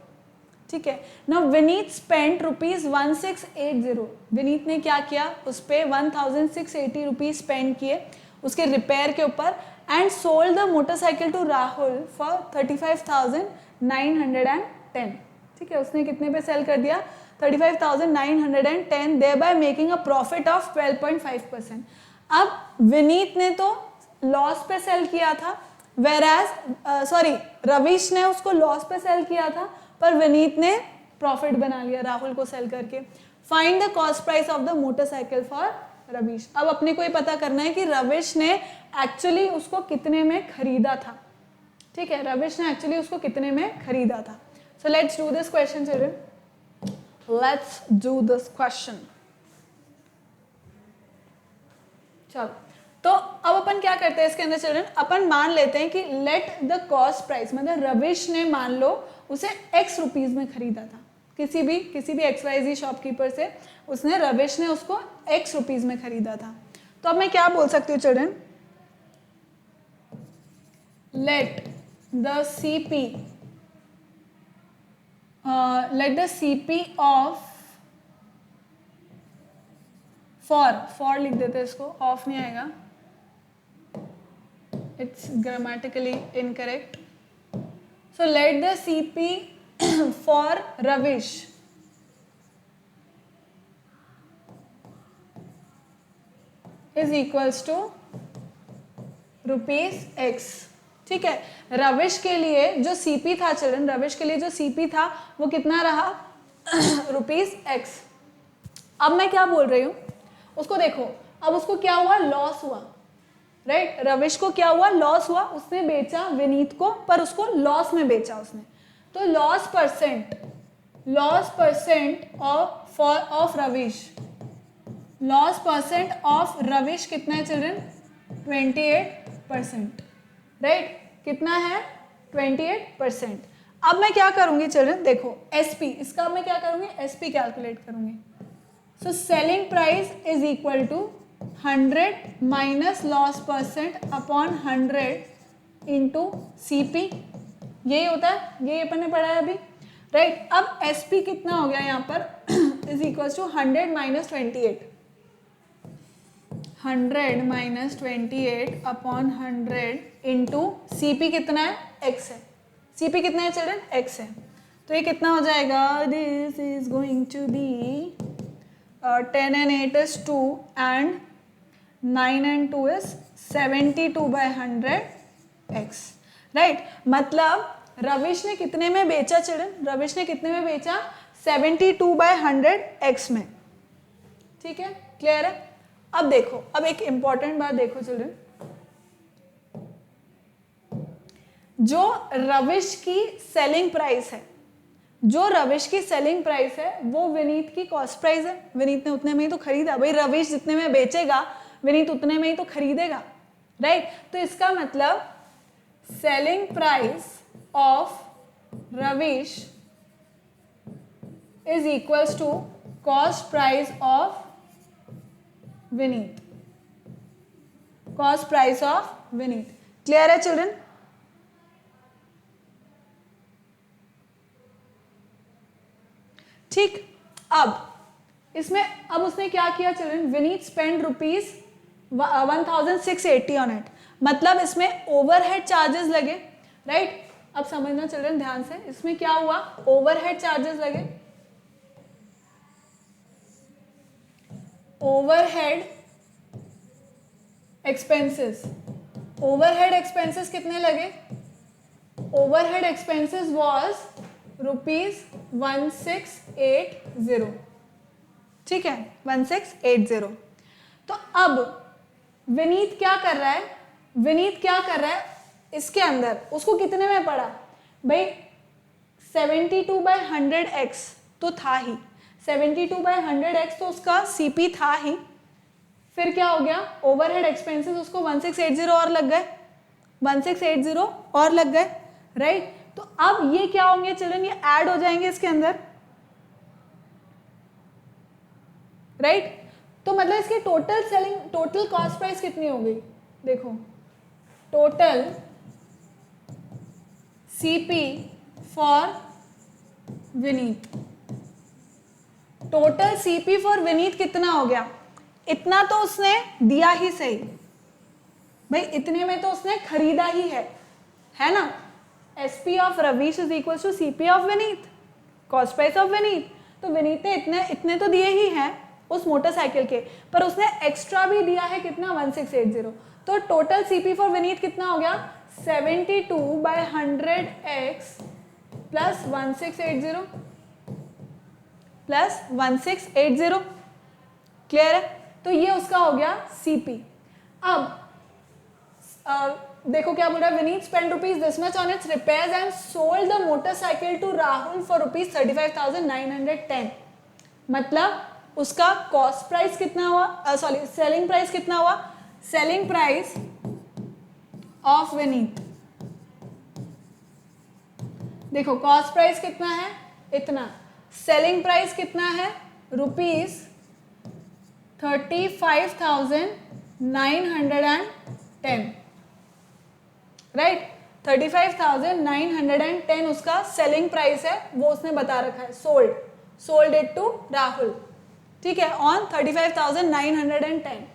ठीक है, नाउ विनीत स्पेंट ₹1680। विनीत ने क्या किया, उस पर 1680 रुपीज स्पेंड किए उसके रिपेयर के ऊपर, and sold the motorcycle to Rahul for 35,910। ठीक है, उसने कितने पे सेल कर दिया, 35,910, thereby making a profit of 12.5%। अब विनीत ने तो लॉस पे सेल किया था, रवीश ने उसको लॉस पे सेल किया था, पर विनीत ने प्रॉफिट बना लिया राहुल को सेल करके। Find the cost price of the motorcycle for Ravish. अब अपने को ये पता करना है कि रवीश ने एक्चुअली उसको कितने में खरीदा था। ठीक है, रवीश ने एक्चुअली उसको कितने में खरीदा था। So let's do this question children, let's do this question. चलो, तो अब अपन क्या करते हैं इसके अंदर चिल्ड्रन, अपन मान लेते हैं कि लेट द कॉस्ट प्राइस, मतलब रवीश ने मान लो उसे X रुपीज में खरीदा था, किसी भी XYZ शॉपकीपर से उसने, रवीश ने उसको X रुपीज में खरीदा था। तो अब मैं क्या बोल सकती हूँ children, let the CP of, for लिख देते हैं इसको, ऑफ नहीं आएगा, it's grammatically incorrect. So let the CP for Ravish is equals to ₹X। ठीक है, रविश के लिए जो CP था चिल्ड्रन, रविश के लिए जो CP था वो कितना रहा, ₹X। अब मैं क्या बोल रही हूँ, उसको देखो, अब उसको क्या हुआ, लॉस हुआ, राइट रविश को क्या हुआ, लॉस हुआ, उसने बेचा विनीत को, पर उसको लॉस में बेचा उसने। तो लॉस परसेंट ऑफ रविश कितना है चिल्ड्रन, 28%, राइट कितना है, 28%। अब मैं क्या करूंगी चिल्ड्रन, देखो SP, इसका मैं क्या करूंगी, SP कैलकुलेट करूंगी। So selling price is equal to 100 minus loss percent upon 100 into CP, यही होता है, यही अपन ने पढ़ा है अभी, राइट। अब SP कितना हो गया यहाँ पर, is equal to 100 minus 28, 100 minus 28 upon 100 into CP कितना है, X है। CP कितना है चिल्ड्रन, X है। तो ये कितना हो जाएगा, this is going to be 10 and 8 is 2 and 9 and 2 is 72/100x, right. मतलब रविश ने कितने में बेचा चिल्ड्रन, रविश ने कितने में बेचा, 72/100x में। ठीक है, क्लियर है। अब देखो, अब एक इंपॉर्टेंट बात देखो चिल्ड्रन, जो रविश की सेलिंग प्राइस है, जो रविश की सेलिंग प्राइस है वो विनीत की कॉस्ट प्राइस है। विनीत ने उतने में ही तो खरीदा, भाई रविश जितने में बेचेगा विनीत उतने में ही तो खरीदेगा, राइट। तो इसका मतलब selling price of Ravish is equals to cost price of Vineet, cost price of Vineet. Clear है चिल्ड्रन? ठीक, अब इसमें अब उसने क्या किया children, Vineet spend ₹1680 on it, मतलब इसमें ओवरहेड चार्जेस लगे, राइट? अब समझना चिल्ड्रन ध्यान से, इसमें क्या हुआ, ओवरहेड चार्जेस लगे, ओवरहेड एक्सपेंसेस, ओवरहेड एक्सपेंसेस कितने लगे, ओवरहेड एक्सपेंसेस वाज ₹1680, ठीक है, 1680। तो अब विनीत क्या कर रहा है, विनीत क्या कर रहा है, इसके अंदर उसको कितने में पड़ा भाई, 72/100x तो था ही, 72/100x तो उसका सीपी था ही, फिर क्या हो गया, ओवरहेड एक्सपेंसेस उसको 1680 और लग गए, 1680 और लग गए, राइट? तो अब ये क्या होंगे चिल्ड्रन, ये ऐड हो जाएंगे इसके अंदर, राइट? तो मतलब इसकी total selling, total cost price कितनी हो गई, देखो, total CP for Vineet, total CP for Vineet कितना हो गया, इतना तो उसने दिया ही सही भाई, इतने में तो उसने खरीदा ही है ना? SP of Ravish is equal to CP of Vineet, cost price of Vineet. तो विनीत ने इतने तो दिए ही हैं उस मोटरसाइकिल के, पर उसने एक्स्ट्रा भी दिया है कितना, 1680। तो टोटल सीपी फॉर विनीत कितना हो गया, 72/100x प्लस 1680 प्लस 1680। क्लियर है? तो ये उसका हो गया सीपी। अब देखो क्या बोल रहा है, Vineet spend rupees this much on its repairs and sold the motorcycle to Rahul for ₹35,910। मतलब उसका कॉस्ट प्राइस कितना हुआ, सॉरी सेलिंग प्राइस कितना हुआ, सेलिंग प्राइस ऑफ विनीत, देखो कॉस्ट प्राइस कितना है, इतना, सेलिंग प्राइस कितना है, ₹35,910, राइट? 35,910 उसका सेलिंग प्राइस है, वो उसने बता रखा है, सोल्ड इट टू राहुल, ठीक है, on 35,910,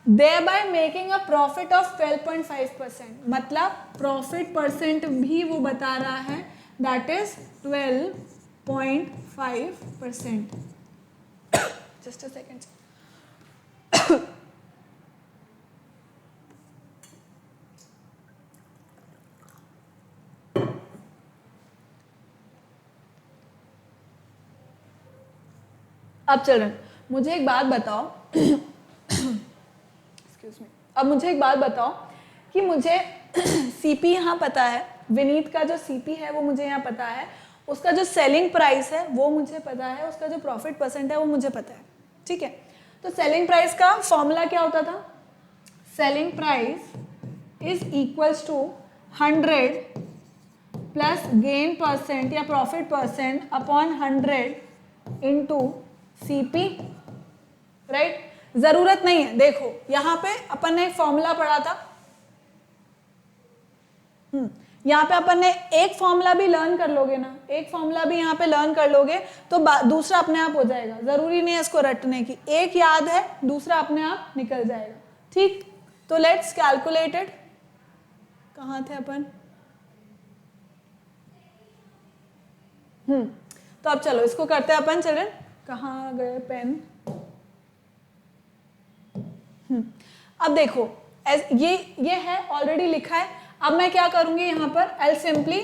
thereby making a profit of 12.5%। मतलब प्रॉफिट परसेंट भी वो बता रहा है, that is 12.5%। Just a second, अब चिल्ड्रन मुझे एक बात बताओ, एक्सक्यूज मी, अब मुझे एक बात बताओ कि मुझे सीपी यहाँ पता है, विनीत का जो सीपी है वो मुझे यहाँ पता है, उसका जो सेलिंग प्राइस है वो मुझे पता है, उसका जो प्रॉफिट परसेंट है वो मुझे पता है, ठीक है? तो सेलिंग प्राइस का फॉर्मूला क्या होता था, selling price is equals to 100 plus gain percent या profit percent upon 100 into CP, right? जरूरत नहीं है, देखो यहाँ पे अपन ने फॉर्मूला पढ़ा था, यहाँ पे अपन ने एक फॉर्मूला भी लर्न कर लोगे ना, एक फॉर्मूला भी यहाँ पे लर्न कर लोगे तो दूसरा अपने आप हो जाएगा, जरूरी नहीं है इसको रटने की, एक याद है दूसरा अपने आप निकल जाएगा, ठीक? तो लेट्स कैलकुलेटेड, कहाँ थे अपन, तो अब चलो इसको करते हैं अपन, चिल्ड्रन कहाँ गए पेन, अब देखो ये है ऑलरेडी लिखा है, अब मैं क्या करूंगी यहाँ पर, I simply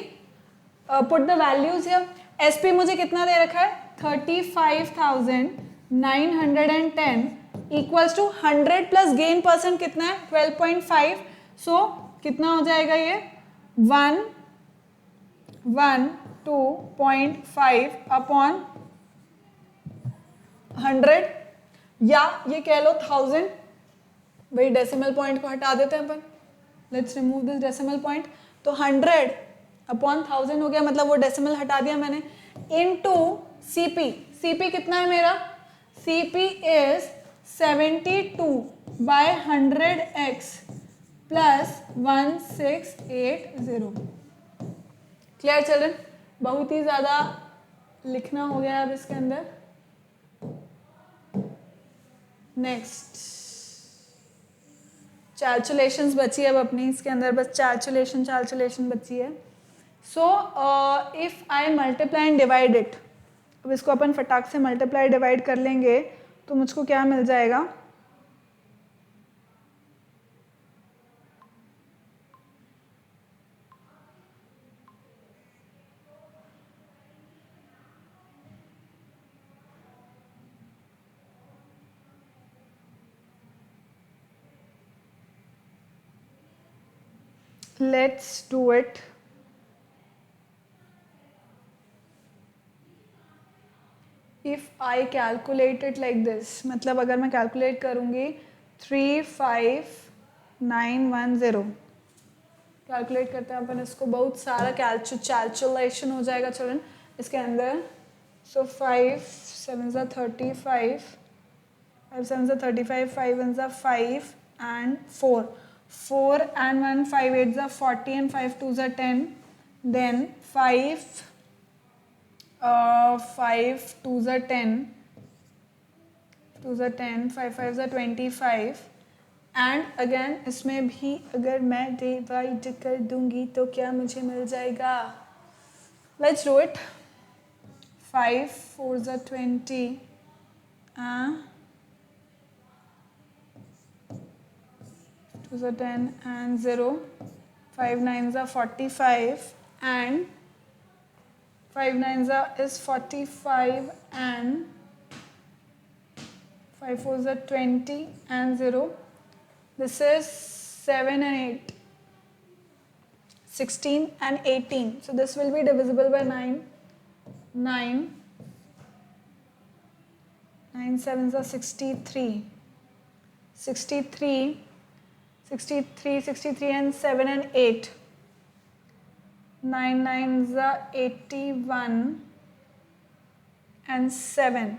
put the values here. एसपी मुझे कितना दे रखा है, 35,910 equals to 100 plus gain percent कितना है, 12.5, सो कितना हो जाएगा ये 112.5 अपॉन 100, या ये कह लो 1000, भाई डेसिमल पॉइंट को हटा देते हैं अपन, let's remove this decimal point, तो 100 अपॉन 1000 हो गया, मतलब वो डेसिमल हटा दिया मैंने, इनटू सीपी, CP कितना है मेरा? CP is 72/100x plus 1680. Clear children? बहुत ही ज़्यादा लिखना हो गया अब इसके अंदर. नेक्स्ट कैलकुलेशंस बची है अब अपनी इसके अंदर, बस कैलकुलेशन बची है. So if I multiply and divide it, अब इसको अपन फटाक से मल्टीप्लाई डिवाइड कर लेंगे तो मुझको क्या मिल जाएगा? Let's do it. If I calculate it like this, मतलब अगर मैं कैलकुलेट करूँगी 35910, कैलकुलेट करते हैं अपन इसको, बहुत सारा कैलकुलेशन हो जाएगा चिल्ड्रन इसके अंदर. सो 5 7 35, 5 7 35, 5 1 5 and 4 and 1 5 8 40 and 5 2 10. Then 5 2 10, 2 10, 5 5 25. And again इसमें भी अगर मैं डिवाइड कर दूंगी तो क्या मुझे मिल जाएगा? Let's do it. 5 4 20, 2 10 and 0, 5 9 45 and 5 9 is 45 and 5 4 20 and 0. This is 7 and 8, 16 and 18. So this will be divisible by 9. 9 7 63, 63 and 7 and 8. 9 9 81 and 7.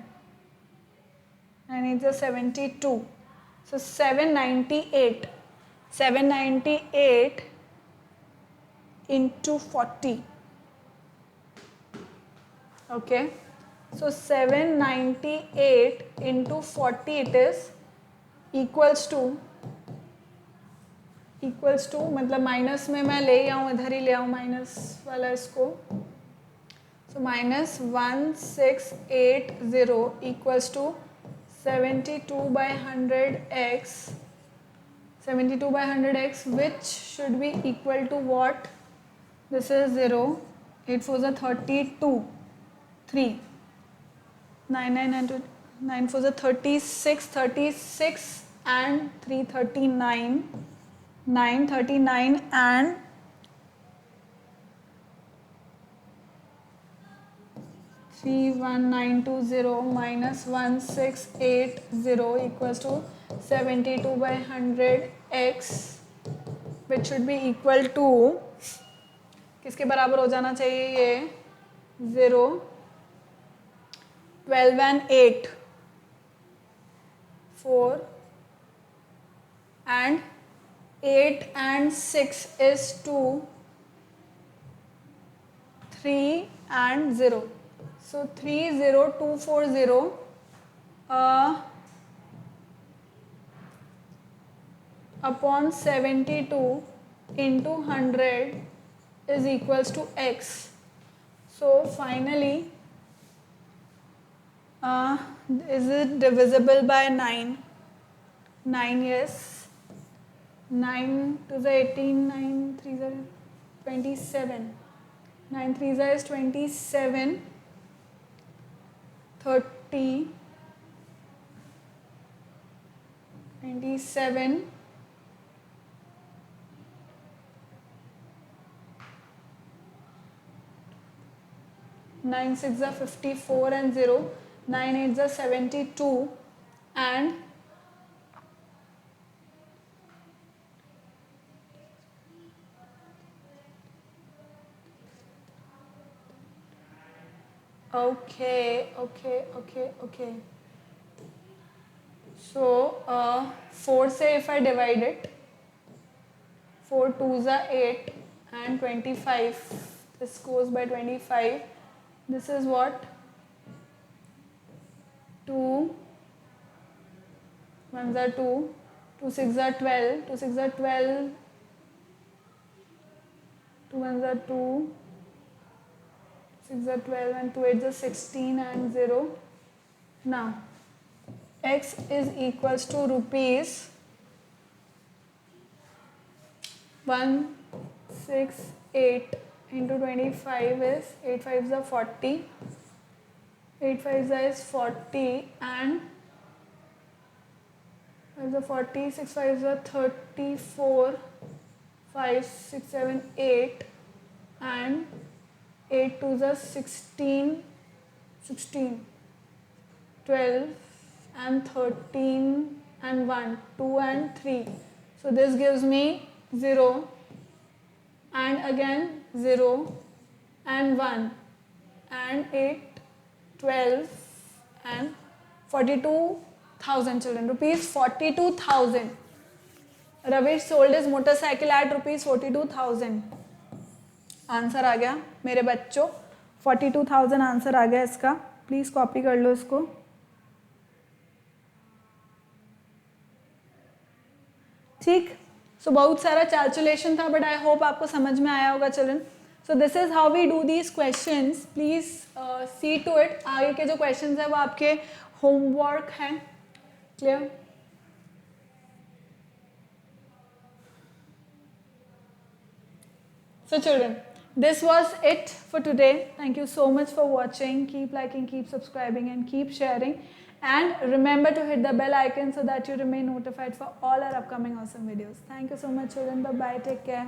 9 8 72. So 798. 798 into 40. Okay. So 798 into 40 it is equals to मतलब minus में मैं ले आऊँ, इधर ही ले आऊँ minus वाला इसको. So minus 1680 equals to 72/100x. 72/100x which should be equal to what? This is 0. 8 4 32. 3. 9 9 9 4 36. 36 and 3 39. 9 39 and 31920 minus 1680 equals to 72/100x which should be equal to, किसके बराबर हो जाना चाहिए ये? 0 12 and 8 4 and 8 and 6 is 2, 3 and 0. So 30240 upon 72 into 100 is equals to x. So finally, is it divisible by 9? 9, yes. 9 to the 18, 9 3 are 27. 9 3 is 27. 30, 27, 9 6 are 54 and 0, 9 8 are 72 and 9 Okay. So 4 से if I divide it, 4 2s are 8 and 25. This goes by 25. This is what? 2 1s are 2, 2 6 are 12, 2 6 are 12, 2 1s are 2, 6 are 12 and 2 8s are 16 and 0. Now x is equals to rupees 168 into 25 is 8 5s are 40, 8 5s is 40 and 5s are 40, 6 5s are 34, 5 6 7 8 and 8 2s are 16, 12 and 13 and 1, 2 and 3. So this gives me 0 and again 0 and 1 and 8, 12 and 42,000 children. Rupees 42,000. Ravish sold his motorcycle at rupees 42,000. Answer आ गया मेरे बच्चों, 42,000 answer आ गया इसका. Please copy कर लो इसको. ठीक. सो बहुत सारा कैलकुलेशन था बट आई होप आपको समझ में आया होगा children. So this is how we do these questions. Please see to it. आगे के जो क्वेश्चंस हैं वो आपके होमवर्क हैं. Clear? So children, this was it for today. Thank you so much for watching. Keep liking, keep subscribing and keep sharing. And remember to hit the bell icon so that you remain notified for all our upcoming awesome videos. Thank you so much children. Bye bye. Take care.